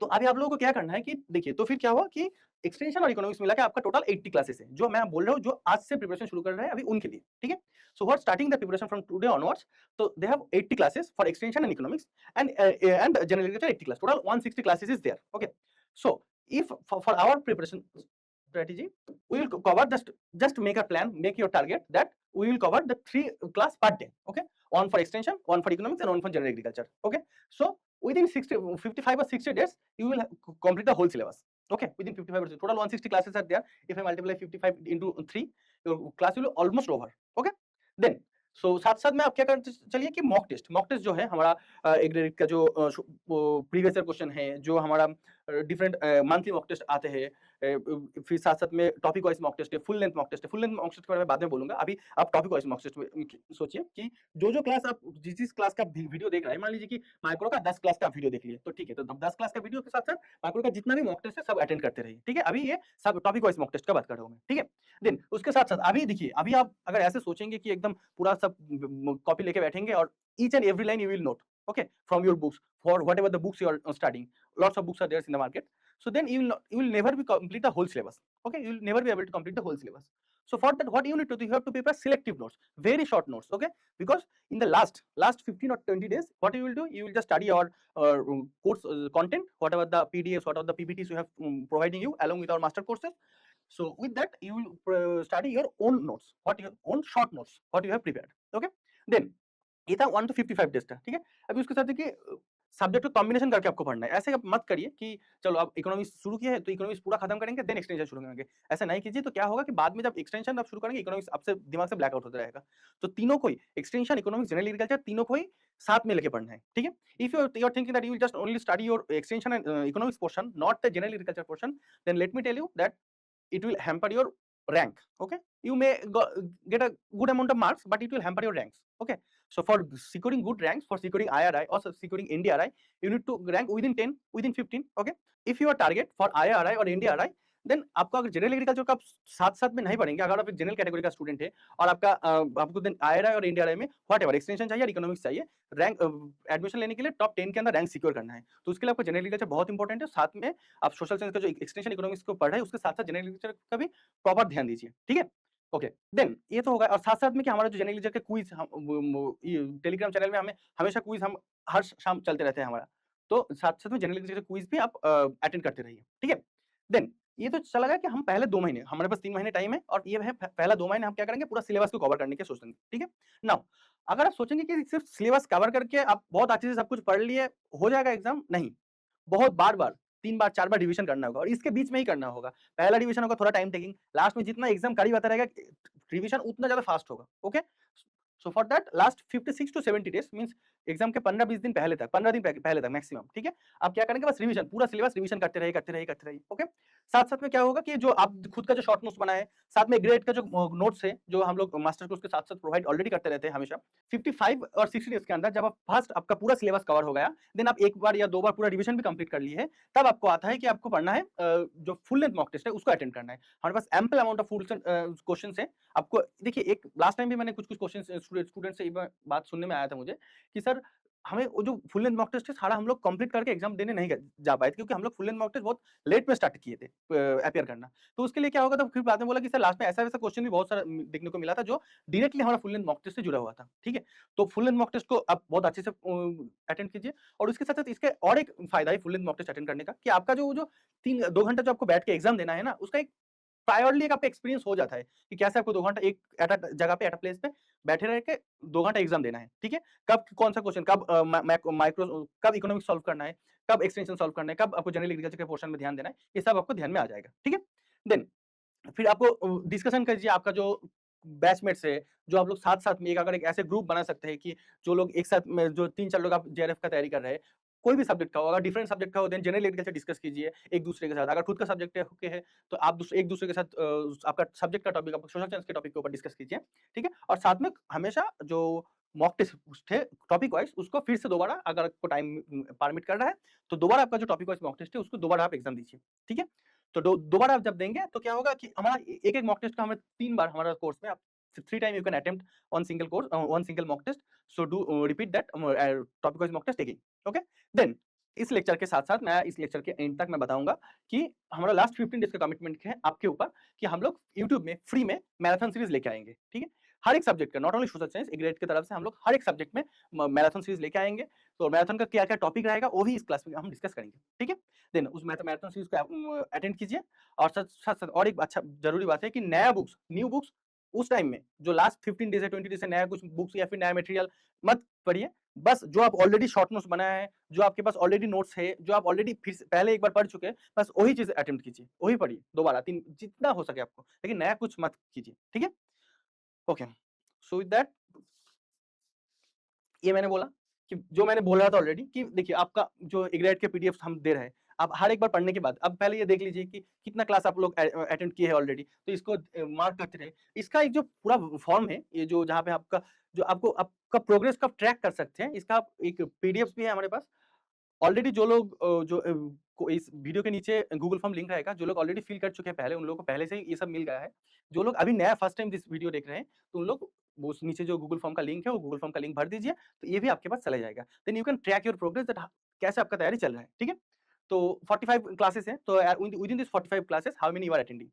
Speaker 2: तो अभी आप लोगों को क्या करना है कि देखिए, तो फिर क्या हुआ कि एक्सटेंशन और इकोनॉमिक्स मिला के आपका टोटल 80 क्लासेस है, जो मैं बोल रहा हूँ जो आज से प्रिपरेशन शुरू कर रहे हैं अभी उनके लिए। ठीक है, so what starting the preparation from today onwards, तो they have 80 classes for extension and economics and general agriculture 80 class, total 160 classes is there. Okay, so if for our preparation strategy we will cover, just make a plan, make your target that we will cover the 3 class per day. Okay, one for extension, one for economics and one for general agriculture. Okay, so within 55 or 60 days you will complete the whole syllabus. Okay, within 55 days, total 160 classes are there. If I multiply 55 into 3, your class will be almost over. Okay, then सो साथ साथ में आप क्या करते चलिए कि mock test जो है हमारा एग्रीगेट का जो प्रीवियस ईयर क्वेश्चन है, जो हमारा डिफरेंट मंथली मॉक टेस्ट आते हैं, फिर साथ साथ में टॉपिक वाइज मॉक टेस्ट है, फुल लेंथ मॉक टेस्ट है। फुल लेंथ मॉक टेस्ट के बारे में बाद में बोलूंगा, अभी आप टॉपिक वाइज मॉक टेस्ट में सोचिए कि जो क्लास आप जिस क्लास का वीडियो देख रहे हैं, मान लीजिए कि माइक्रो का 10 क्लास का वीडियो देख लिए, तो ठीक है, तो 10 क्लास का वीडियो के साथ साथ माइक्रो का जितना भी मॉक टेस्ट है सब अटेंड करते रहिए। ठीक है, अभी ये सब टॉपिक वाइज मॉक टेस्ट का बात कर रहा हूँ मैं। ठीक है, देन उसके साथ साथ अभी देखिए, अभी आप अगर ऐसे सोचेंगे कि एकदम पूरा सब कॉपी लेके बैठेंगे और each and every line you will note, okay, from your books, for whatever the books you are studying, lots of books are there in the market, so then you will never be complete the whole syllabus. Okay, you will never be able to complete the whole syllabus. So for that, what you need to do, you have to prepare selective notes, very short notes. Okay, because in the last 15 or 20 days, what you will do, you will just study your course content, whatever the PDFs, whatever the PPTs we have providing you along with our master courses. So with that, you will study your own notes, your own short notes, what you have prepared. Okay, then ये था 1 to 55 days का। ठीक है, अभी उसके साथ देखिए subject को कॉम्बिनेशन करके आपको पढ़ना है। ऐसे आप मत करिए कि चलो आप इकोनॉमिक्स शुरू किया है तो इकोनॉमिक्स पूरा खत्म करेंगे देन एक्सटेंशन शुरू करेंगे, ऐसा नहीं कीजिए। तो क्या होगा कि बाद में जब एक्सटेंशन आप शुरू करेंगे, इकोनॉमिक्स आपसे दिमाग से ब्लैक आउट होता रहेगा। तो तीनों को ही, एक्सटेंशन, इकोनॉमिक्स, जनरल एग्रीकल्चर, तीनों को ही साथ में लेके पढ़ना है। ठीक है, if you are thinking that you will just only study your extension and economics portion, not the general agriculture portion, then let me tell you that it will hamper your rank. Okay, you may get a good amount of marks, but it will hamper your ranks. Okay, so for securing good ranks, for securing IRI or securing NDRI, you need to rank within 10, within 15. Okay, if your target for IRI or NDRI, then आपको अगर general agriculture का आप साथ साथ में नहीं पढ़ेंगे, अगर आप एक जनरल कैटेगरी का स्टूडेंट है और आपका आपको देन आईआरआई और एनडीआरआई में व्हाटएवर एक्सटेंशन चाहिए, इकोनॉमिक्स चाहिए, रैंक एडमिशन लेने के लिए टॉप 10 के अंदर रैंक सिक्योर करना है, तो उसके लिए आपको जनरल एग्रीकल्चर बहुत इंपॉर्टेंट है। साथ में आप सोशल साइंस का जो एक्सटेंशन इकोनॉमिक्स को पढ़ रहे हैं उसके साथ साथ जनरल एग्रीकल्चर का भी प्रॉपर ध्यान दीजिए। ठीक है, ओके, देन ये तो होगा। और साथ साथ में कि हमारा जो जनरल एग्रीकल्चर के क्विज टेलीग्राम चैनल में हमें हमेशा क्विज हम हर शाम चलते रहते हैं हमारा, तो साथ-साथ में जनरल एग्रीकल्चर क्विज़ भी आप अटेंड करते रहिए, ठीक है? देन ये तो चला गया कि हम पहले 2 महीने हमारे पास 3 महीने टाइम है और ये है पहला 2 महीने हम क्या करेंगे पूरा सिलेबस को कवर करने की सोचेंगे, ठीक है? नाउ अगर आप सोचेंगे कि सिर्फ सिलेबस कवर करके आप बहुत अच्छे से सब कुछ पढ़ लिए, हो जाएगा एग्ज़ाम, नहीं। बहुत बार-बार 3 बार 4 बार रिवीजन करना होगा और इसके बीच में ही करना होगा। पहला रिवीजन होगा थोड़ा टाइम टेकिंग, लास्ट में जितना एग्ज़ाम करीब आता रहेगा रिवीजन उतना ज़्यादा फास्ट होगा, okay? So for that last 56 to 70 days means exam के 15-20 दिन पहले तक, 15 दिन पहले तक मैक्सिमम, ठीक है? आप क्या करेंगे बस रिवीजन, पूरा सिलेबस रिवीजन करते रहिए, ओके? साथ-साथ में क्या होगा कि जो आप खुद का जो शॉर्ट नोट्स बनाए, साथ में ग्रेड का जो नोट्स है, जो हम लोग मास्टर कोर्स के साथ-साथ प्रोवाइड ऑलरेडी करते रहते हैं हमेशा। 55 और 60 डेज़ के अंदर जब आप फर्स्ट आपका पूरा सिलेबस कवर हो गया, देन आप 1 बार या 2 बार पूरा रिवीजन भी कंप्लीट कर लिए हैं, तब आपको आता है कि आपको पढ़ना है जो फुल लेंथ मॉक टेस्ट है उसको अटेंड करना है। हमारे पास ample amount of full questions हैं। आपको देखिए एक लास्ट टाइम भी मैंने कुछ-कुछ क्वेश्चन्स स्टूडेंट से एक बात सुनने में आया था मुझे कि सर हमें वो जो फुल लेंथ मॉक टेस्ट है सारा हम लोग कंप्लीट करके एग्जाम देने नहीं जा पाए थे क्योंकि हम लोग फुल लेंथ मॉक टेस्ट बहुत लेट में स्टार्ट किए थे अपीयर करना। तो उसके लिए क्या होगा तो फिर बाद में बोला कि सर लास्ट में ऐसा-वैसा क्वेश्चन भी बहुत सारा देखने को मिला था जो डायरेक्टली हमारा फुल लेंथ मॉक टेस्ट से जुड़ा हुआ था। ठीक है? तो फुल लेंथ मॉक टेस्ट को आप बहुत अच्छे से अटेंड कीजिए और उसके साथ-साथ इसके और एक फायदा है full length mock test attend करने का कि आपका जो 3-2 घंटा जो आपको बैठ के एग्जाम देना है ना, उसका एक प्रायोरली एक आपका एक्सपीरियंस हो जाता है कि कैसे आपको 2 घंटा एक एट अ जगह पे एट अ प्लेस पे बैठे रह के 2 घंटा एग्जाम देना है, ठीक है? कब कौन-सा क्वेश्चन कब माइक्रो कब इकोनॉमिक्स सॉल्व करना है, कब एक्सटेंशन सॉल्व करना है, कब आपको जनरल एग्रीकल्चर के पोर्शन में ध्यान देना है, ये सब आपको ध्यान में आ जाएगा, ठीक है? देन फिर आपको डिस्कशन कीजिए आपका जो बैचमेट्स है, जो आप लोग साथ-साथ में एक अगर एक ऐसे ग्रुप बना सकते हैं कि जो लोग एक साथ में जो 3-4 लोग आप जेआरएफ का तैयारी कर रहे हैं, कोई भी सब्जेक्ट का हो, अगर डिफरेंट सब्जेक्ट का हो देन जनरल एग्रीकल्चर डिस्कस कीजिए एक-दूसरे के साथ। अगर खुद का सब्जेक्ट है ओके है, तो आप एक-दूसरे के साथ आपका सब्जेक्ट का टॉपिक आप सोशल साइंस के टॉपिक के ऊपर डिस्कस कीजिए, ठीक है? और साथ में हमेशा जो मॉक टेस्ट थे टॉपिक वाइज़ उसको फिर से दोबारा अगर आपको टाइम परमिट कर रहा है, तो दोबारा आपका जो टॉपिक वाइज़ मॉक टेस्ट है उसको दोबारा आप एग्ज़ाम दीजिए, ठीक है? तो दोबारा आप जब देंगे तो क्या होगा कि हमारा एक-एक मॉक टेस्ट का हमें 3 बार हमारा कोर्स में आप 3 time you can attempt one single mock test. So do repeat that topic wise mock test again. Okay? Then इस लेक्चर के साथ-साथ मैं इस लेक्चर के एंड तक मैं बताऊँगा कि हमारा लास्ट 15 डेज़ का कमिटमेंट है आपके ऊपर कि हम लोग यूट्यूब में फ्री में मैराथन सीरीज़ लेके आएँगे, ठीक है? हर एक सब्जेक्ट का not only social science grade की तरफ से हम लोग हर एक सब्जेक्ट में मैराथन सीरीज़ लेके आएँगे। तो मैराथन का क्या-क्या टॉपिक रहेगा वो भी इस क्लास में हम डिस्कस करेंगे, ठीक है? देन उस मैराथन सीरीज़ को आप अटेंड कीजिए और साथ-साथ और एक अच्छा ज़रूरी बात है कि न्यू बुक्स उस टाइम में जो लास्ट 15 डेज़ या 20 डेज़ से नया कुछ बुक्स या फिर नया मटेरियल मत पढ़िए। बस जो आप ऑलरेडी शॉर्ट नोट्स बनाया है, जो आपके पास ऑलरेडी नोट्स है, जो आप ऑलरेडी फिर से पहले एक बार पढ़ चुके हैं, बस वही चीज़ अटेम्प्ट कीजिए, वही पढ़िए दोबारा 3 जितना हो सके आपको, लेकिन नया कुछ मत कीजिए, ठीक है? ओके, सो विथ दैट ये मैंने बोला कि जो मैंने बोला था ऑलरेडी कि देखिए आपका जो एग्रेड के पीडीएफ हम दे रहे हैं, आप हर एक बार पढ़ने के बाद अब पहले ये देख लीजिए कि कितना क्लास आप लोग अटेंड किए हैं ऑलरेडी, तो इसको मार्क करते रहे। इसका एक जो पूरा फॉर्म है, ये जो जहाँ पे आपका जो आपको आपका प्रोग्रेस का ट्रैक कर सकते हैं, इसका आप एक पीडीएफ भी है हमारे पास। ऑलरेडी जो लोग जो को इस वीडियो के नीचे गूगल फॉर्म लिंक रहेगा, जो लोग ऑलरेडी फिल कर चुके हैं पहले, उन लोगों को पहले से ही ये सब मिल गया है। जो लोग अभी नया फर्स्ट टाइम दिस वीडियो देख रहे हैं, तो उन लोग वो उस नीचे जो गूगल फॉर्म का लिंक है, वो गूगल फॉर्म का लिंक भर दीजिए, तो ये भी आपके पास चला जाएगा। Then you can track your progress that कैसे आपका तैयारी चल रहा है, ठीक है? तो 45 क्लासेस हैं, तो within this 45 classes how many you are attending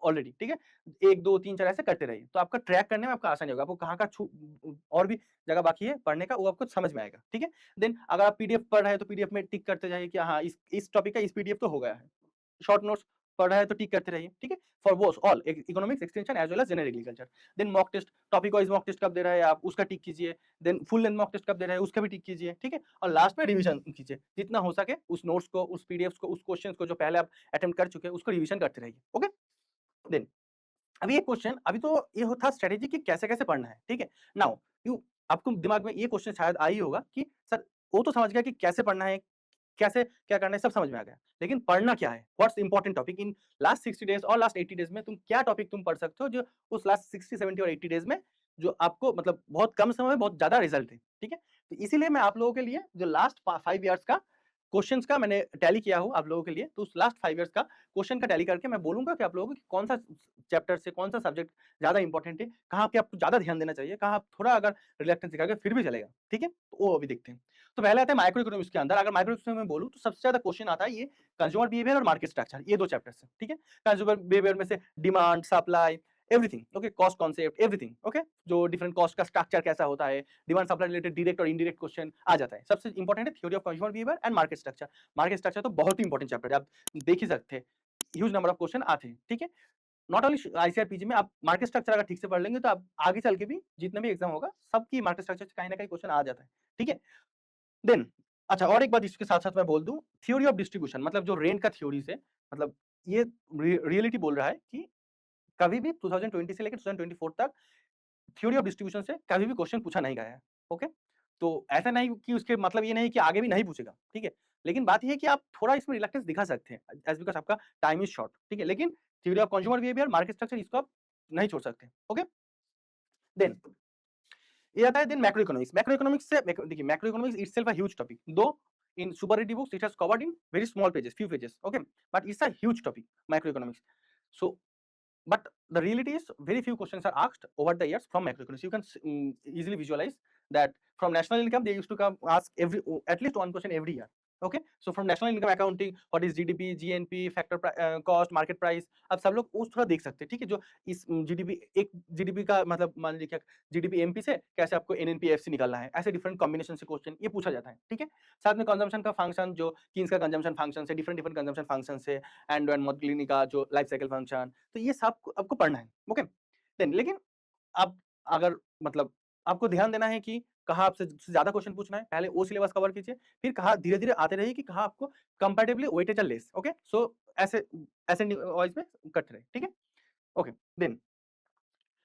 Speaker 2: already, ठीक है? 1, 2, 3, 4 ऐसे करते रहिए। तो आपका ट्रैक करने में आपका आसानी होगा। आपको कहाँ का और भी जगह बाकी है पढ़ने का, वो आपको समझ में आएगा, ठीक है? देन अगर आप पीडीएफ पढ़ रहे हैं, तो पीडीएफ में टिक करते जाइए कि हाँ, इस टॉपिक का इस पीडीएफ तो हो गया है। शॉर्ट नोट्स पढ़ रहा है तो टिक करते रहिए, ठीक है? For both all economics extension as well as general agriculture. Then mock test, topic wise mock test कब दे रहे हैं आप, उसका टिक कीजिए। Then full length mock test कब दे रहे हैं, उसका भी टिक कीजिए, ठीक है? और लास्ट में रिवीजन कीजिए। जितना हो सके उस नोट्स को, उस पीडीएफ्स को, उस क्वेश्चन्स को जो पहले आप अटेम्प्ट कर चुके हैं, उसको रिवीजन करते रहिए, ओके? देन अभी एक क्वेश्चन अभी तो ये था स्ट्रेटेजी कि कैसे-कैसे पढ़ना है, ठीक है? नाउ यू आपको दिमाग में ये क्वेश्चन शायद आ ही होगा कि सर वो तो समझ गया कि कैसे पढ़ना है, कैसे क्या करना है सब समझ में आ गया। लेकिन पढ़ना क्या है? What's important topic in last 60 days और लास्ट 80 डेज़ में तुम क्या टॉपिक तुम पढ़ सकते हो जो उस लास्ट 60, 70 और 80 डेज़ में जो आपको मतलब बहुत कम समय में बहुत ज़्यादा रिजल्ट है, ठीक है? तो इसीलिए मैं आप लोगों के लिए जो लास्ट 5 इयर्स का क्वेश्चन्स का मैंने टैली किया हूँ आप लोगों के लिए, तो उस लास्ट 5 इयर्स का क्वेश्चन का टैली करके मैं बोलूँगा कि आप लोगों को कि कौन-सा चैप्टर से कौन-सा सब्जेक्ट ज़्यादा इंपोर्टेंट है, कहाँ पे आपको ज़्यादा ध्यान देना चाहिए, कहाँ आप थोड़ा अगर रिलैक्टेंस दिखाओगे फिर भी चलेगा, ठीक है? तो वो अभी देखते हैं। तो पहले आता है माइक्रो इकोनॉमिक्स के अंदर, अगर माइक्रो इकोनॉमिक्स में बोलूँ तो सबसे ज़्यादा क्वेश्चन आता है ये कंज्यूमर बिहेवियर और मार्केट स्ट्रक्चर, ये 2 चैप्टर से, ठीक है? कंज्यूमर बिहेवियर में से demand, supply, everything, okay, cost concept, everything, okay, जो डिफरेंट कॉस्ट का स्ट्रक्चर कैसा होता है, डिमांड सप्लाई रिलेटेड डायरेक्ट और इनडायरेक्ट क्वेश्चन आ जाता है। सबसे इंपॉर्टेंट है theory of consumer behaviour and market structure. Market structure तो बहुत ही इंपॉर्टेंट चैप्टर है, आप देख ही सकते हैं, ह्यूज नंबर ऑफ क्वेश्चन आते हैं, ठीक है। नॉट ओनली आईसीआरपीजी में आप मार्केट स्ट्रक्चर अगर ठीक से पढ़ लेंगे तो आप आगे चल के भी जितने भी एग्जाम होगा सबकी मार्केट स्ट्रक्चर से कहीं ना कहीं क्वेश्चन आ जाता है, ठीक है। देन अच्छा, और एक बात इसके साथ साथ मैं बोल दूं, थ्योरी ऑफ डिस्ट्रीब्यूशन, मतलब जो रेंट का थ्योरी से, मतलब ये रियलिटी बोल रहा है कि कभी भी 2020 से लेकर 2024 तक थ्योरी ऑफ डिस्ट्रीब्यूशन से कभी भी क्वेश्चन पूछा नहीं गया है, ओके। तो ऐसा नहीं कि उसके मतलब ये नहीं कि आगे भी नहीं पूछेगा, ठीक है। लेकिन बात ये है कि आप थोड़ा इसमें रिलक्टेंस दिखा सकते हैं एज बिकॉज आपका टाइम इज शॉर्ट, ठीक है। लेकिन theory of consumer behaviour, market structure, इसको आप नहीं छोड़ सकते, ओके। देन ये आता है then macro economics. Macro economics से देखिए, macro economics itself a huge topic, though in super ready books it has covered in very small pages, few pages, okay, but it's a huge topic, macroeconomics. So but the reality is very few questions are asked over the years from macroeconomics. You can easily visualize that from national income they used to come ask every at least one question every year, okay. So from national income accounting, what is GDP, GNP, factor cost, market price, अब सब लोग उस थोड़ा देख सकते हैं, ठीक है। जो इस जीडीपी, एक जीडीपी का मतलब मान लीजिए क्या, जीडीपी एमपी से कैसे आपको एनएनपी एफसी निकालना है, ऐसे डिफरेंट कॉम्बिनेशन से क्वेश्चन ये पूछा जाता है, ठीक है। साथ में कंजम्पशन का फंक्शन, जो कीन्स का कंजम्पशन फंक्शन से, डिफरेंट डिफरेंट कंजम्पशन फंक्शन से, एंड मॉडलिनी का जो लाइफ साइकिल फंक्शन, तो ये सब आपको पढ़ना है, ओके। देन लेकिन आप अगर मतलब आपको ध्यान देना है कि कहाँ आपसे ज्यादा क्वेश्चन पूछना है, पहले वो सिलेबस कवर कीजिए, फिर कहाँ धीरे धीरे आते रहिए कि कहाँ आपको कंपैरेटिवली वेटेज लेस, ओके। सो ऐसे ऐसे वाइज में कट रहे, ठीक है, ओके। देन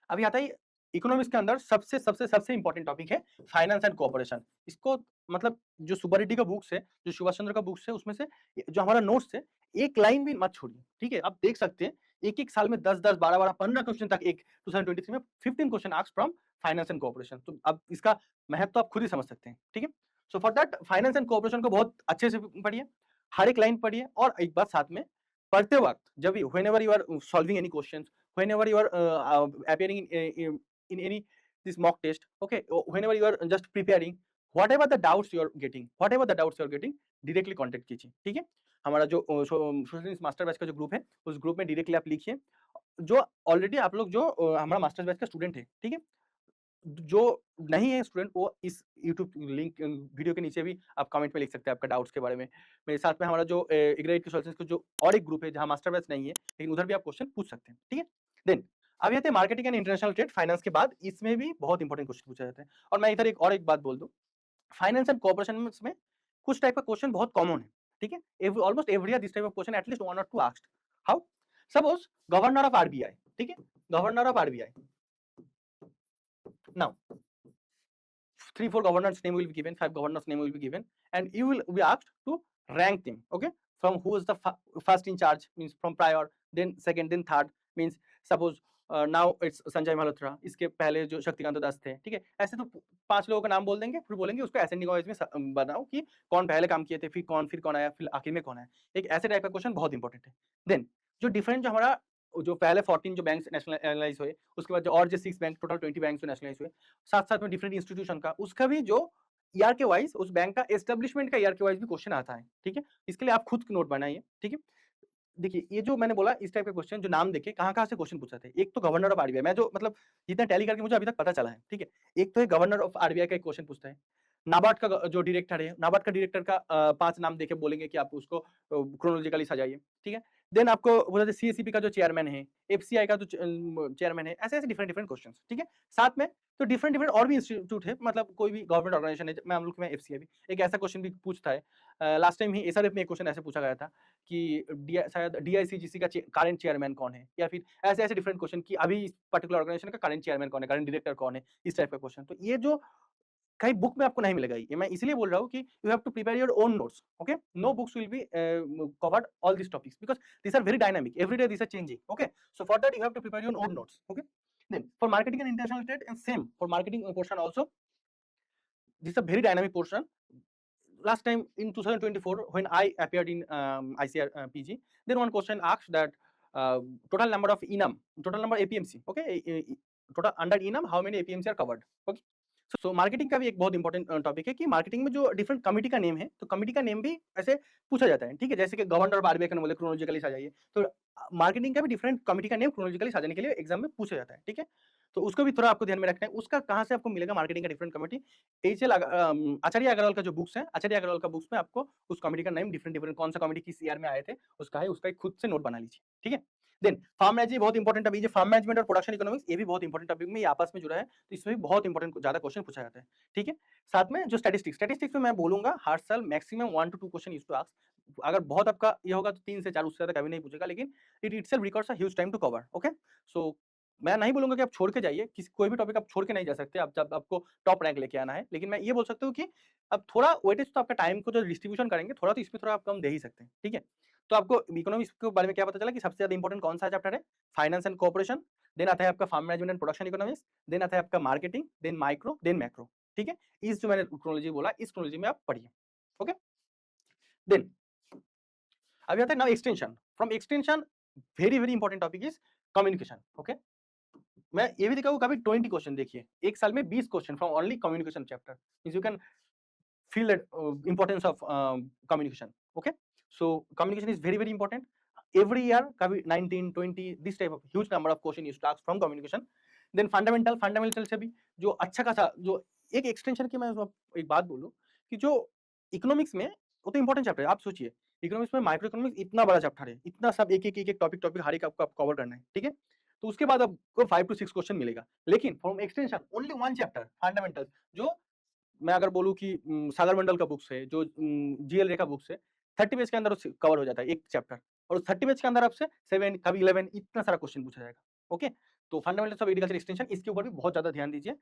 Speaker 2: अभी आता है इकोनॉमिक्स के अंदर सबसे सबसे सबसे इंपॉर्टेंट टॉपिक है फाइनेंस एंड कोऑपरेशन। इसको मतलब जो सुब्बारेड्डी का बुक्स है, जो सुभाष चंद्र का बुक्स है, उसमें से जो हमारा नोट्स है, एक लाइन भी मत छोड़िए, ठीक है। आप देख सकते हैं एक एक साल में 10-10, 12-12, 15 क्वेश्चन तक, एक 2023 में 15 question asked from finance and cooperation. तो अब इसका महत्व आप खुद ही समझ सकते हैं, ठीक है। सो for that finance and cooperation को बहुत अच्छे से पढ़िए, हर एक लाइन पढ़िए, और एक बात साथ में पढ़ते वक्त जब भी whenever you are solving any question, whenever you are appearing in any this mock test, okay, whenever you are just preparing, whatever the doubts you are getting, directly contact कीजिए, ठीक है। हमारा जो सोशल मास्टर बैच का जो group है, उस group में डायरेक्टली आप लिखिए। जो ऑलरेडी आप लोग जो हमारा मास्टर बैच का स्टूडेंट है, ठीक है, जो नहीं है स्टूडेंट, वो इस यूट्यूब लिंक वीडियो के नीचे भी आप कमेंट में लिख सकते हैं आपका डाउट्स के बारे में। मेरे साथ में हमारा जो एग्रीगेट सॉल्यूशंस का जो और एक ग्रुप है जहाँ मास्टर बैच नहीं है, लेकिन उधर भी आप क्वेश्चन पूछ सकते हैं, ठीक है। देन अब आते हैं marketing and international trade finance के बाद, इसमें भी बहुत इंपॉर्टेंट क्वेश्चन पूछे जाते हैं। और मैं इधर एक और एक बात बोल दूं, फाइनेंस एंड कोऑपरेशन में कुछ टाइप का क्वेश्चन बहुत कॉमन है, ठीक है। Almost every year this type of question at least one और two asked. How? Suppose governor of RBI, ठीक है, governor of RBI, now 3-4 governors name will be given, 5 governors name will be given, and you will be asked to rank them, okay, from who is the first in charge, means from prior, then second, then third, means suppose now it's Sanjay Malhotra, इसके पहले जो शक्तिकांत दास थे, ठीक है। ऐसे तो 5 लोगों का नाम बोल देंगे, फिर बोलेंगे उसको असेंडिंग वाइज में बनाओ कि कौन पहले काम किए थे, फिर कौन आया, फिर आखिर में कौन आया। एक ऐसे टाइप का क्वेश्चन बहुत इंपॉर्टेंट है। देन जो डिफरेंट जो हमारा जो पहले 14 जो बैंक्स नेशनलाइज हुए, उसके बाद जो और जो 6 बैंक, टोटल 20 बैंक जो नेशनलाइज हुए, साथ साथ में डिफरेंट इंस्टीट्यूशन का, उसका भी जो ईआर के वाइज, उस बैंक का एस्टेब्लिशमेंट का ईआर के वाइज भी क्वेश्चन आता है, ठीक है। इसके लिए आप खुद नोट बनाइए, ठीक है। देखिए ये जो मैंने बोला इस टाइप के क्वेश्चन जो नाम देखे कहाँ-कहाँ से क्वेश्चन पूछा थे। एक तो गवर्नर ऑफ आरबीआई, मैं जो मतलब जितना टैली करके मुझे अभी तक पता चला है, ठीक है। एक तो है गवर्नर ऑफ आरबीआई का एक क्वेश्चन पूछता है। नाबार्ड का जो डायरेक्टर है, नाबार्ड का डायरेक्टर का 5 नाम देके बोलेंगे कि आप उसको क्रोनोलॉजिकली सजाइए, ठीक है। देन आपको बोला था सीएसईबी का जो चेयरमैन है, एफसीआई का जो चेयरमैन है, ऐसे-ऐसे डिफरेंट क्वेश्चंस, ठीक है। साथ में तो डिफरेंट और भी इंस्टीट्यूट है, मतलब कोई भी गवर्नमेंट ऑर्गेनाइजेशन है, मैं हम लोग में एफसीआई भी एक ऐसा क्वेश्चन भी पूछता है। लास्ट टाइम ही एसआरएफ में एक क्वेश्चन ऐसे पूछा गया था कि शायद डीआईसीजीसी का करंट चेयरमैन कौन है, या फिर ऐसे-ऐसे डिफरेंट क्वेश्चन कि अभी इस पर्टिकुलर ऑर्गेनाइजेशन का करंट चेयरमैन कौन है, करंट डायरेक्टर कौन है, इस टाइप का क्वेश्चन। तो ये जो कहीं बुक में आपको नहीं मिलेगा, ये मैं इसलिए बोल रहा हूँ कि you have to prepare your own notes, okay. No books will be covered all these topics because these are very dynamic, every day these are changing, okay. So for that you have to prepare your own notes, okay. Then for marketing and international trade, and same for marketing portion also, this is a very dynamic portion. Last time in 2024 when I appeared in ICR PG, then one question asked that total number of enum, total number APMC, okay, total under enum how many APMC are covered, okay. So marketing का भी एक बहुत important topic है कि marketing में जो different committee का name है, तो कमिटी का नेम भी ऐसे पूछा जाता है, ठीक है? जैसे कि गवर्नर ऑफ आरबीआई का बोले क्रोनोलॉजिकली सजाइए, तो मार्केटिंग का भी डिफरेंट कमिटी का नेम क्रोनोलॉजिकली सजाने के लिए एग्जाम में पूछा जाता है, ठीक है? तो उसको भी थोड़ा आपको ध्यान में रखना है। उसका कहाँ से आपको मिलेगा मार्केटिंग का डिफरेंट कमिटी? आचार्य अग्रवाल का जो बुक्स है, आचार्य अग्रवाल का बुक्स में आपको उस कमिटी का नेम डिफरेंट कौन सा कमिटी किस ईयर में आए थे, उसका है, उसका एक खुद से नोट बना लीजिए, ठीक है? देन फार्म मैनेजमेंट बहुत इंपॉर्टेंट टॉपिक है, फार्म मैनेजमेंट और प्रोडक्शन इकोनॉमिक्स ये भी बहुत इंपॉर्टेंट टॉपिक में ये आपस में जुड़ा है, तो इसमें भी बहुत इंपॉर्टेंट ज्यादा क्वेश्चन पूछा जाता है, ठीक है? साथ में जो स्टैटिस्टिक्स में मैं बोलूंगा हर साल maximum 1 to 2 question used to ask. अगर बहुत आपका ये होगा तो 3 से 4, उससे ज्यादा कभी नहीं पूछेगा, लेकिन it itself requires a huge time to cover, okay? So मैं नहीं बोलूंगा कि आप छोड़ के जाइए, किसी कोई भी टॉपिक आप छोड़ के नहीं जा सकते, आप जब आपको टॉप रैंक लेके आना है, लेकिन मैं ये बोल सकता हूँ कि अब थोड़ा वेटेज तो आपका टाइम को जो डिस्ट्रीब्यूशन करेंगे थोड़ा, तो इसमें थोड़ा आप कम दे ही सकते हैं, ठीक है? तो आपको इकोनॉमिक्स के बारे में क्या पता चला कि सबसे ज्यादा इंपॉर्टेंट कौन सा चैप्टर है? फाइनेंस एंड कोऑपरेशन, देन आता है आपका farm management and production economics, then आता है आपका marketing, then micro, then macro, ठीक है? इस जो मैंने क्रोनोलॉजी बोला, इस क्रोनोलॉजी में आप पढ़िए, ओके? देन अभी आता है now extension. From extension very very important topic is communication, okay? मैं ये भी देखा हूँ कभी 20 क्वेश्चन देखिए, एक साल में 20 question from only communication chapter, means you can feel that importance of communication, okay? So communication is very very important. Every year कभी 19 20 this type of huge number of question is asked from communication. Then fundamental से भी जो अच्छा खासा जो एक extension की मैं एक बात बोलूं कि जो इकोनॉमिक्स में वो तो इंपॉर्टेंट चैप्टर है, आप सोचिए इकोनॉमिक्स में माइक्रो इकोनॉमिक्स इतना बड़ा चैप्टर है, इतना सब एक टॉपिक हर एक आपको कवर करना है, ठीक है? तो उसके बाद आपको 5 to 6 क्वेश्चन मिलेगा, लेकिन from extension only one chapter fundamental, जो मैं अगर बोलूँ कि सागर मंडल का बुक्स है, जो जीएल रेखा बुक्स है, 30 पेज के अंदर उस कवर हो जाता है एक चैप्टर, और उस 30 पेज के अंदर आपसे 7 कभी 11 इतना सारा क्वेश्चन पूछा जाएगा, ओके? तो फंडामेंटल्स ऑफ एग्रीकल्चर एक्सटेंशन इसके ऊपर भी बहुत ज़्यादा ध्यान दीजिए।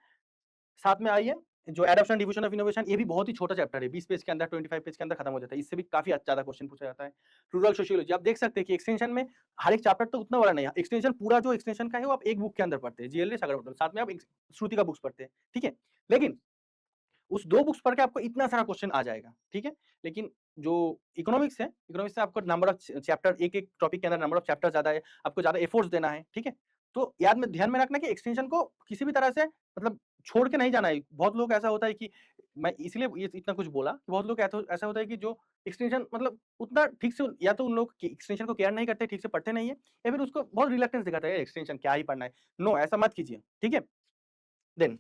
Speaker 2: साथ में आइए जो एडॉप्शन डिवीजन ऑफ इनोवेशन, ये भी बहुत ही छोटा चैप्टर है, 20 पेज के अंदर 25 पेज के अंदर खत्म हो जाता है, इससे भी काफ़ी ज़्यादा क्वेश्चन पूछा जाता है। रूरल सोशियोलॉजी आप देख सकते हैं कि एक्सटेंशन में हर एक चैप्टर तो उतना बड़ा नहीं है, एक्सटेंशन पूरा जो एक्सटेंशन का है वो आप एक बुक के अंदर पढ़ते हैं, जीएल सागर मंडल, साथ में आप श्रुति का बुक्स पढ़ते हैं, ठीक है? लेकिन उस 2 बुक्स पढ़ के आपको इतना सारा क्वेश्चन आ जाएगा, ठीक है? लेकिन जो इकोनॉमिक्स है, इकोनॉमिक्स से आपको नंबर ऑफ चैप्टर एक-एक टॉपिक के अंदर नंबर ऑफ चैप्टर ज़्यादा है, आपको ज़्यादा एफर्ट्स देना है, ठीक है? तो याद में ध्यान में रखना कि एक्सटेंशन को किसी भी तरह से मतलब छोड़ के नहीं जाना है। बहुत लोग ऐसा होता है कि मैं इसलिए ये इतना कुछ बोला, कि बहुत लोग ऐसा होता है कि जो एक्सटेंशन मतलब उतना ठीक से या तो उन लोग एक्सटेंशन को केयर नहीं करते, ठीक से पढ़ते नहीं है, या फिर उसको बहुत रिलक्टेंस दिखाता है, एक्सटेंशन क्या ही पढ़ना है। नो, ऐसा मत कीजिए, ठीक है? Then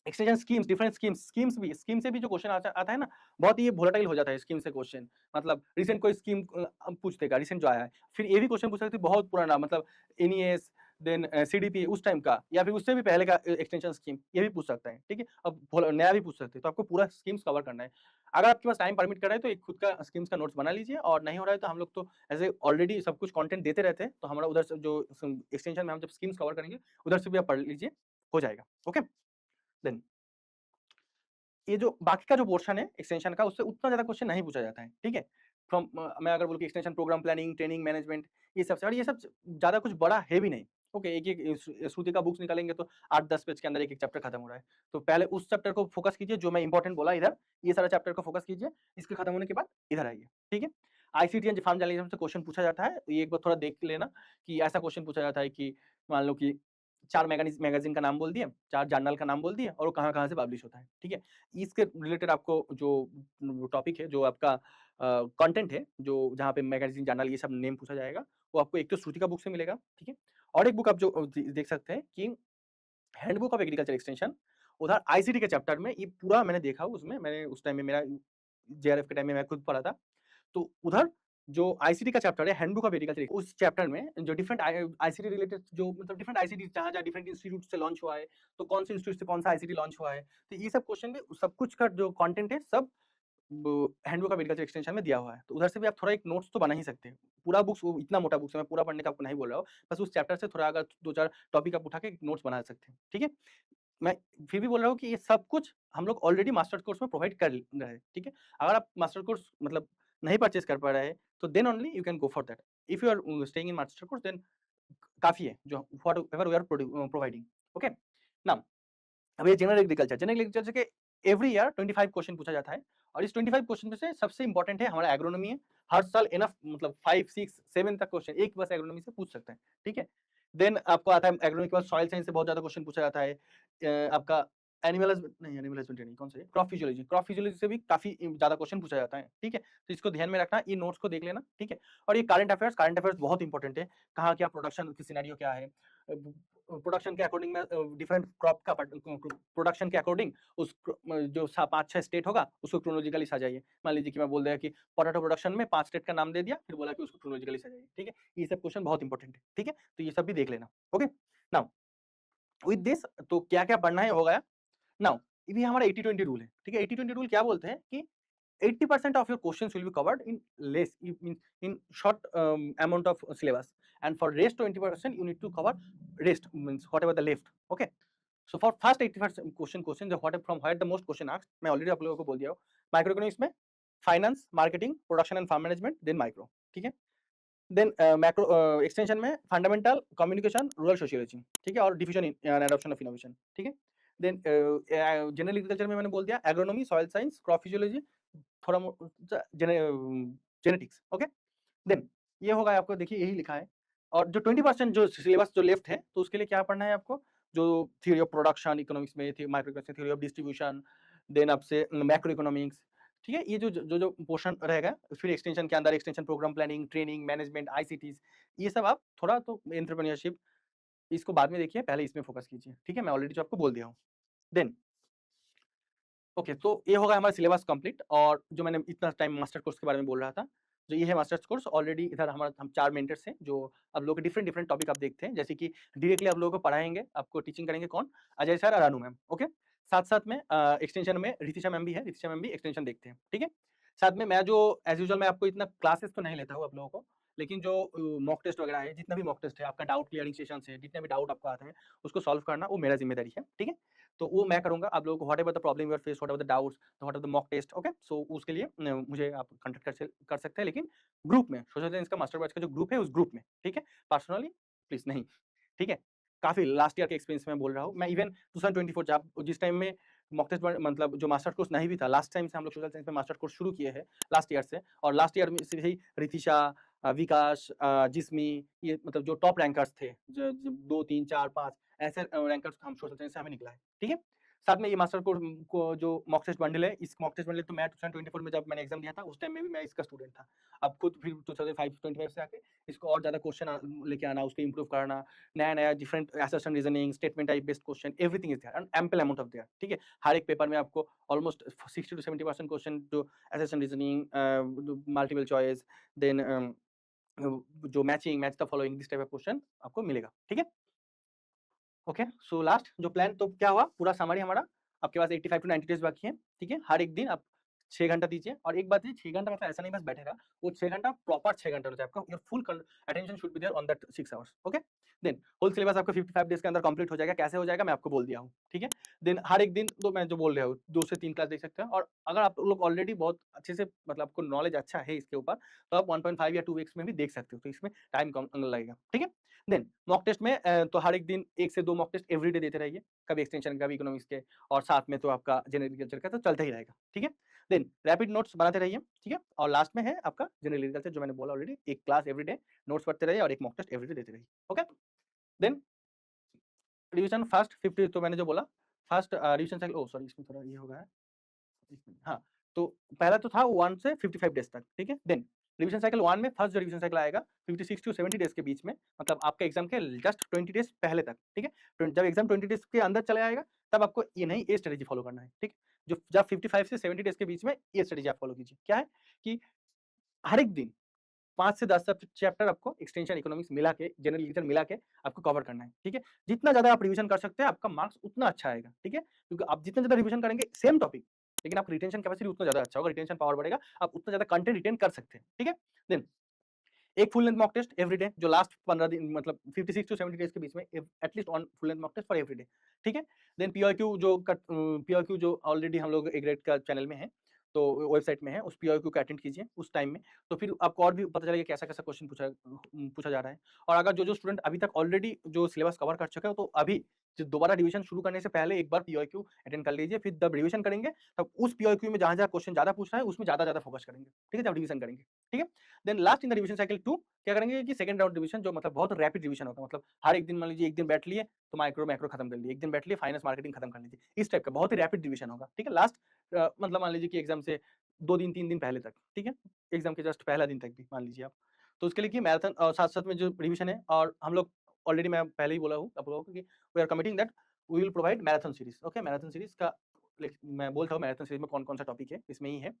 Speaker 2: extension schemes, different scheme से भी जो क्वेश्चन आता है ना, बहुत ही वोलेटाइल हो जाता है स्कीम से क्वेश्चन। मतलब रिसेंट कोई स्कीम पूछ देगा, रिसेंट जो आया है, फिर ये भी क्वेश्चन पूछ सकते हैं बहुत पुराना, मतलब एनईएस, देन सीडीपी उस टाइम का, या फिर उससे भी पहले का एक्सटेंशन स्कीम, ये भी पूछ सकता है, ठीक है? अब नया भी पूछ सकते हैं, तो आपको पूरा स्कीम्स कवर करना है। अगर आपके पास टाइम परमिट कर रहा है तो एक खुद का स्कीम्स का नोट्स बना लीजिए, और नहीं हो रहा है तो हम लोग तो ऐसे ऑलरेडी सब कुछ कंटेंट देते रहते हैं, तो हमारा उधर से जो एक्सटेंशन में हम जब स्कीम्स कवर करेंगे, उधर से भी आप पढ़ लीजिए, हो जाएगा, ओके? देन ये जो बाकी का जो पोर्शन है एक्सटेंशन का, उससे उतना ज़्यादा क्वेश्चन नहीं पूछा जाता है, ठीक है? मैं अगर बोलूँ कि extension program planning, training management, ये सब से, और ये सब ज़्यादा कुछ बड़ा है भी नहीं, ओके? एक-एक श्रुति का बुक्स निकालेंगे तो 8-10 पेज के अंदर एक-एक चैप्टर खत्म हो रहा है। तो पहले उस चैप्टर को फोकस कीजिए जो मैं इंपॉर्टेंट बोला इधर, ये सारा चैप्टर को फोकस कीजिए, इसके खत्म होने के बाद इधर आइए, ठीक है? आईसीटी एंड फार्म जर्नलिज्म से क्वेश्चन पूछा जाता है, ये एक बार थोड़ा देख लेना कि ऐसा क्वेश्चन पूछा जाता है कि मान लो कि 4 मैगज़ीन का नाम बोल दिए, 4 जर्नल का नाम बोल दिए, और वो कहाँ-कहाँ से पब्लिश होता है, ठीक है? इसके रिलेटेड आपको जो टॉपिक है, जो आपका कंटेंट है, जो जहाँ पे मैगज़ीन, जर्नल ये सब नेम पूछा जाएगा, वो आपको एक तो श्रुति का बुक से मिलेगा, ठीक है? और एक बुक आप जो देख सकते हैं कि हैंडबुक ऑफ एग्रीकल्चर एक्सटेंशन, उधर आईसीटी के चैप्टर में ये पूरा मैंने देखा, उसमें मैंने उस टाइम में मेरा जेआरएफ के टाइम में मैं खुद पढ़ा था। तो उधर जो आईसीटी का चैप्टर है हैंडबुक ऑफ एग्रीकल्चर, उस चैप्टर में जो डिफरेंट आईसीटी रिलेटेड जो मतलब डिफरेंट आईसीटी जहाँ-जहाँ डिफरेंट इंस्टीट्यूट से लॉन्च हुआ है, तो कौन से इंस्टीट्यूट से कौन सा आईसीटी लॉन्च हुआ है, तो ये सब क्वेश्चन में सब कुछ का जो कंटेंट है सब हैंडबुक ऑफ एग्रीकल्चर एक्सटेंशन में दिया हुआ है। तो उधर से भी आप थोड़ा एक नोट्स तो बना ही सकते हैं। पूरा बुक्स वो इतना मोटा बुक्स है, मैं पूरा पढ़ने का आपको नहीं बोल रहा हूँ। बस उस चैप्टर से थोड़ा अगर 2-4 टॉपिक आप उठा के नोट्स बना सकते हैं, ठीक है? मैं फिर भी बोल रहा हूँ कि ये सब कुछ हम लोग ऑलरेडी मास्टर कोर्स में प्रोवाइड कर रहे हैं, ठीक है? अगर आप मास्टर कोर्स मतलब नहीं परचेज़ कर पा रहे हैं, तो then only you can go for that. If you are staying in master course, then काफ़ी है जो whatever we are providing, okay? Now अब ये जनरल एग्रीकल्चर के एवरी ईयर 25 क्वेश्चन पूछा जाता है, और इस 25 क्वेश्चन में से सबसे इंपॉर्टेंट है हमारा एग्रोनॉमी है। हर साल इनफ मतलब 5, 6, 7 तक क्वेश्चन एक बस एग्रोनॉमी से पूछ सकते हैं, ठीक है? देन आपको आता है एग्रोनॉमी के बाद सॉइल साइंस से बहुत ज़्यादा क्वेश्चन पूछा जाता है। आपका एनिमल नहीं, एनिमल हस्बेंड्री नहीं, कौन सा है? क्रॉप फिजियोलॉजी से भी काफ़ी ज़्यादा क्वेश्चन पूछा जाता है, ठीक है? तो इसको ध्यान में रखना, ये नोट्स को देख लेना, ठीक है? और ये करंट अफेयर्स बहुत इंपॉर्टेंट है, कहाँ क्या प्रोडक्शन की सिनेरियो क्या है? प्रोडक्शन के अकॉर्डिंग में डिफरेंट क्रॉप का प्रोडक्शन के अकॉर्डिंग उस जो 5-6 स्टेट होगा, उसको क्रोनोलॉजिकली सजाइए। मान लीजिए कि मैं बोल दिया कि पोटैटो प्रोडक्शन में 5 स्टेट का नाम दे दिया, फिर बोला कि उसको क्रोनोलॉजिकली सजाइए, ठीक है? ये सब क्वेश्चन बहुत इंपॉर्टेंट है, ठीक है? तो ये सब भी देख लेना, ओके? नाउ विद दिस तो क्या-क्या पढ़ना है हो गया। नाउ ये हमारा 80-20 रूल है, ठीक है? 80-20 रूल क्या बोलते हैं कि 80% of your questions will be covered in less in short amount of syllabus, and for rest 20% you need to cover rest means whatever the left, okay? So for first 80% question जो what from where the most question asked, मैं already आप लोगों को बोल दिया हूँ, micro economics में finance, marketing, production and farm management, then micro, ठीक है? देन मैक्रो एक्सटेंशन में फंडामेंटल, कम्युनिकेशन, रूरल सोशियोलॉजी, ठीक है? और diffusion and adoption of innovation, ठीक है? देन जनरल एग्रीकल्चर में मैंने बोल दिया agronomy, soil science, crop physiology, थोड़ा जेनेटिक्स, ओके? देन ये होगा आपको, देखिए यही लिखा है। और जो 20% जो सिलेबस जो लेफ्ट है, तो उसके लिए क्या पढ़ना है आपको? जो थ्योरी ऑफ प्रोडक्शन इकोनॉमिक्स में थी, micro economics theory of distribution, then आपसे मैक्रो इकोनॉमिक्स, ठीक है? ये जो पोर्शन रहेगा, फिर एक्सटेंशन के अंदर extension program planning, training, management, ICTs, ये सब आप थोड़ा तो एंटरप्रेन्योरशिप इसको बाद में देखिए, पहले इसमें फोकस कीजिए, ठीक है? मैं ऑलरेडी जो आपको बोल दिया हूँ। देन ओके, तो ये होगा हमारा सिलेबस कंप्लीट। और जो मैंने इतना टाइम मास्टर कोर्स के बारे में बोल रहा था, जो ये है मास्टर्स कोर्स, ऑलरेडी इधर हम 4 मेंटर्स हैं, जो आप लोगों के डिफरेंट टॉपिक आप देखते हैं, जैसे कि डायरेक्टली आप लोगों को पढ़ाएंगे, आपको टीचिंग करेंगे कौन? अजय सर और अनु मैम, ओके? साथ-साथ में एक्सटेंशन में रितिशा मैम भी है, रितिशा मैम भी एक्सटेंशन देखते हैं, ठीक है? साथ में मैं जो एज़ यूजुअल मैं आपको इतना क्लासेस तो नहीं लेता हूँ आप लोगों को, लेकिन जो मॉक टेस्ट वगैरह है, जितना भी मॉक टेस्ट है, आपका डाउट क्लियरिंग सेशंस है, जितने भी डाउट आपको आते हैं, उसको सॉल्व करना वो मेरा ज़िम्मेदारी है, ठीक है? तो वो मैं करूँगा, आप लोगों को whatever the problem you are face, whatever the doubts, whatever the mock test, okay? So उसके लिए मुझे आप कॉन्टैक्ट कर सकते हैं, लेकिन ग्रुप में, सोशल साइंस का मास्टर बैच का जो ग्रुप है, उस ग्रुप में, ठीक है? पर्सनली प्लीज़ नहीं, ठीक है? काफ़ी लास्ट ईयर के एक्सपीरियंस में बोल रहा हूँ। मैं इवन 2024 जब जिस टाइम में मॉक टेस्ट मतलब जो मास्टर कोर्स नहीं भी था, लास्ट टाइम से हम लोग सोशल साइंस में मास्टर कोर्स शुरू किए हैं, लास्ट ईयर से। और लास्ट ईयर में से ही रितिशा, विकास, जिस्मी, ये मतलब जो टॉप रैंकर्स थे, ज ज 2, 3, 4, 5 ऐसे रैंकर्स हम सोशल साइंस से हमें निकला है, ठीक है? साथ में ये मास्टर कोर्स को जो मॉक टेस्ट बंडल है, इस मॉक टेस्ट बंडल तो मैं 2024 में जब मैंने एग्ज़ाम दिया था, उस टाइम में भी मैं इसका स्टूडेंट था। अब खुद फिर 2025 से आके इसको और ज़्यादा क्वेश्चन लेके आना, उसको इम्प्रूव करना, नया-नया different assertion reasoning, statement type based question, everything is there and ample amount of there, ठीक है? हर एक पेपर में आपको ऑलमोस्ट 60 टू 70% क्वेश्चन जो assertion reasoning, multiple choice, then जो match the following, this type of question आपको मिलेगा, ठीक है? ओके, सो लास्ट जो प्लान, तो क्या हुआ, पूरा समरी हमारा, आपके पास 85 टू 90 डेज़ बाकी हैं, ठीक है? हर एक दिन आप 6 घंटा दीजिए। और एक बात है, 6 घंटा मतलब ऐसा नहीं बस बैठेगा, वो 6 घंटा प्रॉपर 6 घंटा होना चाहिए आपका, your full attention should be there on that 6 hours, okay? Then whole syllabus आपका 55 डेज़ के अंदर कंप्लीट हो जाएगा। कैसे हो जाएगा मैं आपको बोल दिया हूँ, ठीक है? देन हर एक दिन तो मैं जो बोल रहा हूँ, 2 से 3 क्लास देख सकते हैं। और अगर आप लोग ऑलरेडी बहुत अच्छे से मतलब आपको नॉलेज अच्छा है इसके ऊपर, तो आप 1.5 या 2 वीक्स में भी देख सकते हो, तो इसमें टाइम कम लगेगा, ठीक है? देन मॉक टेस्ट में तो हर एक दिन 1 से 2 मॉक टेस्ट एवरीडे देते रहिए, कभी एक्सटेंशन, कभी इकोनॉमिक्स के, और साथ में तो आपका जनरल एग्रीकल्चर का तो चलता ही रहेगा, ठीक है? देन रैपिड नोट्स बनाते रहिए, ठीक है? और लास्ट में है आपका जनरल एग्रीकल्चर, जो मैंने बोला ऑलरेडी, एक क्लास एवरीडे, नोट्स पढ़ते रहिए और एक मॉक टेस्ट एवरीडे देते रहिए, ओके? देन रिवीजन फर्स्ट 50, तो मैंने जो बोला first revision cycle, oh sorry, इसमें थोड़ा ये हो गया है। एक मिनट, हाँ, तो पहला तो था 1 से 55 डेज़ तक, ठीक है? देन रिवीजन साइकिल 1 में फर्स्ट जो रिवीजन साइकिल आएगा 56 टू 70 डेज़ के बीच में, मतलब आपके एग्ज़ाम के जस्ट 20 डेज़ पहले तक, ठीक है? जब एग्ज़ाम 20 डेज़ के अंदर चले आएगा, तब आपको ये नहीं, ये स्ट्रैटेजी फॉलो करना है, ठीक? जो जब 55 से 70 डेज़ के बीच में, ये स्ट्रैटेजी आप फॉलो कीजिए। क्या है कि हर एक दिन 5 से 10 चैप्टर आपको एक्सटेंशन इकोनॉमिक्स मिला के, जनरल एग्रीकल्चर मिला के आपको कवर करना है, ठीक है? जितना ज़्यादा आप रिवीजन कर सकते हैं, आपका मार्क्स उतना अच्छा आएगा, ठीक है? क्योंकि आप जितना ज़्यादा रिवीजन करेंगे सेम टॉपिक, लेकिन आपका रिटेंशन कैपेसिटी उतना ज़्यादा अच्छा होगा, रिटेंशन पावर बढ़ेगा, आप उतना ज़्यादा कंटेंट रिटेन कर सकते हैं, ठीक है? देन एक full length mock test everyday, जो लास्ट 15 दिन मतलब 56 टू 70 डेज़ के बीच में, at least 1 full length mock test for everyday, ठीक है? देन पीओक्यू जो ऑलरेडी हम लोग ए ग्रेड का चैनल में है, तो वेबसाइट में है, उस पीओक्यू को अटेंड कीजिए उस टाइम में, तो फिर आपको और भी पता चलेगा कैसा-कैसा क्वेश्चन पूछा जा रहा है। और अगर जो स्टूडेंट अभी तक ऑलरेडी जो सिलेबस कवर कर चुके हो, तो अभी जो दोबारा रिवीजन शुरू करने से पहले एक बार पीओक्यू अटेंड कर लीजिए, फिर जब रिवीजन करेंगे तब उस पीओक्यू में जहाँ-जहाँ क्वेश्चन ज़्यादा पूछ रहा है, उसमें ज़्यादा फोकस करेंगे, ठीक है? जब रिवीजन करेंगे, ठीक है? Then last in the revision cycle 2 क्या करेंगे कि सेकंड राउंड रिवीजन जो मतलब बहुत रैपिड रिवीजन होता है, मतलब हर एक दिन मान लीजिए एक दिन बैठ लिए तो मैक्रो खत्म कर लिए, एक दिन बैठ लिए फाइनेंस मार्केटिंग खत्म कर लीजिए, इस टाइप का बहुत ही रैपिड रिवीजन होगा, ठीक है? लास्ट मतलब मान लीजिए कि एग्जाम से 2 दिन 3 दिन पहले तक, ठीक है? एग्जाम के जस्ट पहला दिन तक भी मान लीजिए आप। तो उसके लिए कि मैराथन साथ-साथ में जो रिवीजन है, और हम लोग ऑलरेडी मैं पहले ही बोला हूँ आप लोगों को कि we are committing that we will provide marathon series, okay? Marathon series का मैं बोलता हूँ मैराथन सीरीज में कौन-कौन सा टॉपिक है, इसमें ही है।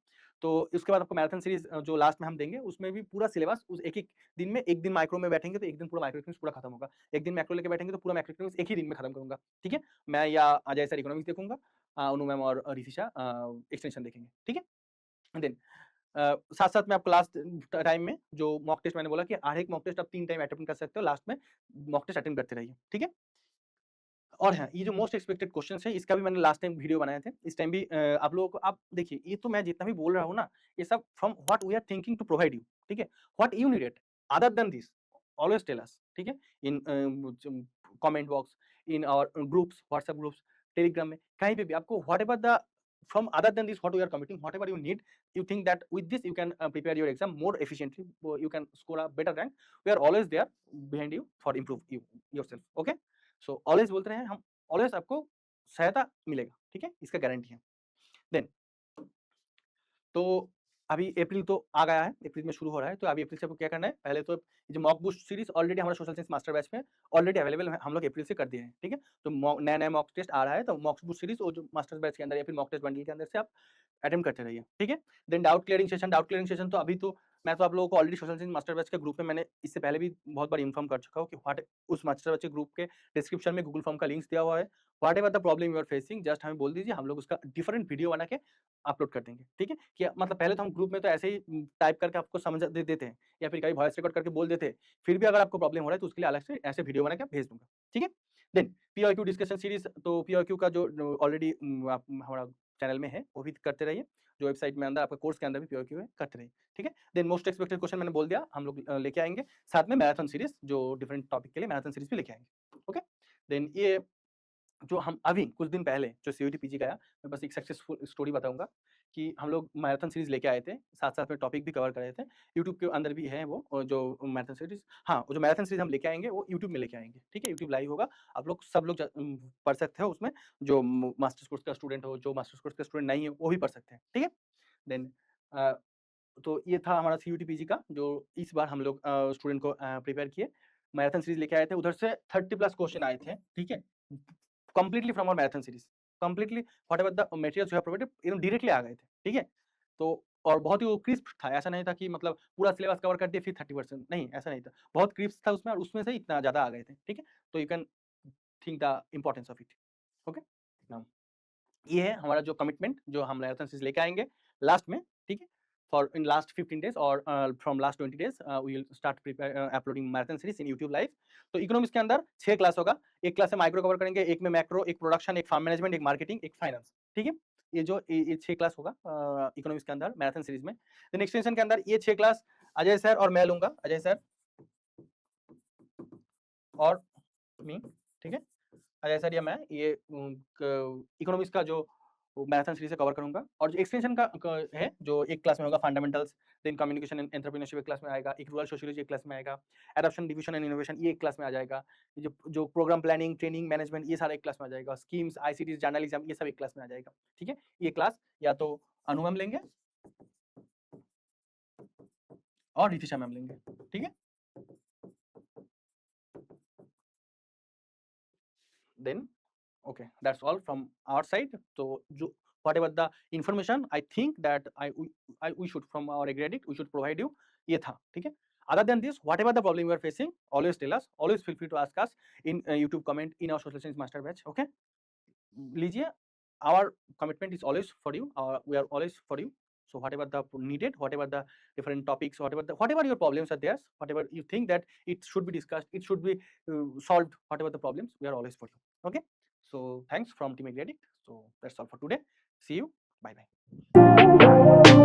Speaker 2: तो उसके बाद आपको मैराथन सीरीज जो लास्ट में हम देंगे, उसमें भी पूरा सिलेबस उस एक-एक दिन में, एक दिन माइक्रो में बैठेंगे तो एक दिन पूरा माइक्रो इकोनॉमिक्स पूरा खत्म होगा। एक दिन मैक्रो लेके बैठेंगे तो पूरा मैक्रो इकोनॉमिक्स एक ही दिन में खत्म करूँगा, ठीक है? मैं या अजय सर इकोनॉमिक्स देखूँगा, अनु मैम और ऋषिशा एक्सटेंशन देखेंगे, ठीक है? देन साथ-साथ में आप क्लास टाइम में जो मॉक टेस्ट मैंने बोला कि हर एक मॉक टेस्ट आप 3 टाइम अटेम्प्ट कर सकते हो, लास्ट में मॉक टेस्ट अटेम्प्ट करते रहिए, ठीक है? और हाँ, ये जो मोस्ट एक्सपेक्टेड क्वेश्चंस है, इसका भी मैंने लास्ट टाइम वीडियो बनाए थे। इस टाइम भी आप लोगों को आप देखिए, ये तो मैं जितना भी बोल रहा हूँ ना, ये सब from what we are thinking to provide you, ठीक है? What you needed other than this, always tell us, ठीक है? In comment box, in our groups, WhatsApp groups, Telegram में, कहीं पे भी आपको whatever the from other than this what we are committing, whatever you need, you think that with this you can prepare your exam more efficiently, you can score a better rank, we are always there behind you for improve you yourself, okay? So always बोलते रहे हम, always आपको सहायता मिलेगा, ठीक है? इसका guarantee है। देन तो अभी अप्रैल तो आ गया है, अप्रैल में शुरू हो रहा है, तो अभी अप्रैल से आपको क्या करना है, पहले तो ये जो मॉक बूस्ट सीरीज ऑलरेडी हमारा सोशल साइंस मास्टर बैच में ऑलरेडी अवेलेबल है, हम लोग अप्रैल से कर दिए हैं, ठीक है? तो नया-नया मॉक टेस्ट आ रहा है, तो मॉक बूस्ट सीरीज वो जो मास्टर बैच के अंदर या फिर मॉक टेस्ट बंडल के अंदर से आप अटेम्प्ट करते रहिए, ठीक है? देन डाउट क्लियरिंग सेशन तो अभी तो मैं तो आप लोगों को already social science master batch के ग्रुप में मैंने इससे पहले भी बहुत बार इन्फॉर्म कर चुका हूँ कि व्हाट उस मास्टर बैच के ग्रुप के डिस्क्रिप्शन में गूगल फॉर्म का लिंक्स दिया हुआ है। Whatever the problem you are facing just हमें बोल दीजिए, हम लोग उसका डिफरेंट वीडियो बना के अपलोड कर देंगे, ठीक है? कि मतलब पहले तो हम ग्रुप में तो ऐसे ही टाइप करके आपको समझ दे देते हैं या फिर कभी वॉइस रिकॉर्ड करके बोल देते हैं। फिर भी अगर आपको प्रॉब्लम हो रहा है तो उसके लिए अलग से ऐसे वीडियो बना के भेज दूँगा, ठीक है? देन पीओक्यू डिस्कशन सीरीज़, तो पीओक्यू का जो ऑलरेडी आप हमारा चैनल में है, वो भी करते रहिए। जो वेबसाइट में अंदर आपका कोर्स के अंदर भी पीओक्यू है, करते रहिए, ठीक है? देन मोस्ट एक्सपेक्टेड क्वेश्चन मैंने बोल दिया, हम लोग लेके आएँगे। साथ में मैराथन सीरीज़ जो डिफरेंट टॉपिक के लिए मैराथन सीरीज़ भी लेके आएँगे, ओके? देन ये जो हम अभी कुछ दिन पहले जो सीयूईटी पीजी गया, मैं बस एक सक्सेसफुल स्टोरी बताऊँगा कि हम लोग मैराथन सीरीज़ लेके आए थे, साथ-साथ में टॉपिक भी कवर कर रहे थे। यूट्यूब के अंदर भी है वो जो मैराथन सीरीज़, हाँ, वो जो मैराथन सीरीज़ हम लेके आएँगे वो यूट्यूब में लेके आएँगे, ठीक है? यूट्यूब लाइव होगा, आप लोग सब लोग पढ़ सकते हो उसमें, जो मास्टर्स कोर्स का स्टूडेंट हो, जो मास्टर्स कोर्स का स्टूडेंट नहीं है, वो भी पढ़ सकते हैं, ठीक है? देन अ, तो ये था हमारा सीयूटी पीजी का जो इस बार हम लोग स्टूडेंट को प्रिपेयर किए। मैराथन सीरीज़ लेके आए थे, उधर से 30 प्लस क्वेश्चन आए थे, ठीक है? Completely from our marathon series, completely whatever the materials we have provided एकदम डायरेक्टली आ गए थे, ठीक है? तो और बहुत ही वो क्रिस्प था, ऐसा नहीं था कि मतलब पूरा सिलेबस कवर कर दिए फिर 30% नहीं, ऐसा नहीं था। बहुत क्रिस्प था उसमें और उसमें से इतना ज़्यादा आ गए थे, ठीक है? तो you can think the importance of it, okay? Now ये है हमारा जो कमिटमेंट जो हम मैराथन सीरीज़ लेके आएँगे लास्ट में, ठीक है? फॉर इन लास्ट 15 डेज़ और from last 20 days we will start uploading marathon series in YouTube live. तो इकोनॉमिक्स के अंदर 6 क्लास होगा। एक क्लास में माइक्रो कवर करेंगे, एक में मैक्रो, एक प्रोडक्शन, एक फार्म मैनेजमेंट, एक मार्केटिंग, एक फाइनेंस, ठीक है? ये 6 क्लास होगा इकोनॉमिक्स के अंदर मैराथन सीरीज़ में। देन एक्सटेंशन के अंदर ये 6 क्लास अजय सर और मैं लूँगा, अजय सर और मी, ठीक है? अजय सर या मैं ये इकोनॉमिक्स का जो मैराथन सीरीज़ है कवर करूँगा और जो एक्सटेंशन का है जो एक क्लास में होगा fundamentals, then communication and entrepreneurship एक क्लास में आएगा, एक रूरल सोशियोलॉजी एक क्लास में आएगा, एडॉप्शन, डिवीज़न एंड इनोवेशन ये एक क्लास में आ जाएगा। ये जो जो प्रोग्राम प्लानिंग, ट्रेनिंग, मैनेजमेंट ये सारा एक क्लास में आ जाएगा। स्कीम्स, आईसीटीज़, जर्नलिज़्म ये सब एक क्लास में आ जाएगा, ठीक है? ये क्लास या तो अनु मैम लेंगे और रितिशा मैम लेंगे, ठीक है? Then okay, that's all from our side. So whatever the information I think that we should from our credit we should provide you ये था, ठीक है? Other than this, whatever the problem you are facing, always tell us, always feel free to ask us in YouTube comment in our social science master batch, okay? लीजिए, our commitment is always for you, we are always for you. So whatever the needed, whatever the different topics, whatever your problems are there, whatever you think that it should be discussed, it should be solved, whatever the problems, we are always for you. Okay. So thanks from Team Agredict. So that's all for today. See you. Bye bye.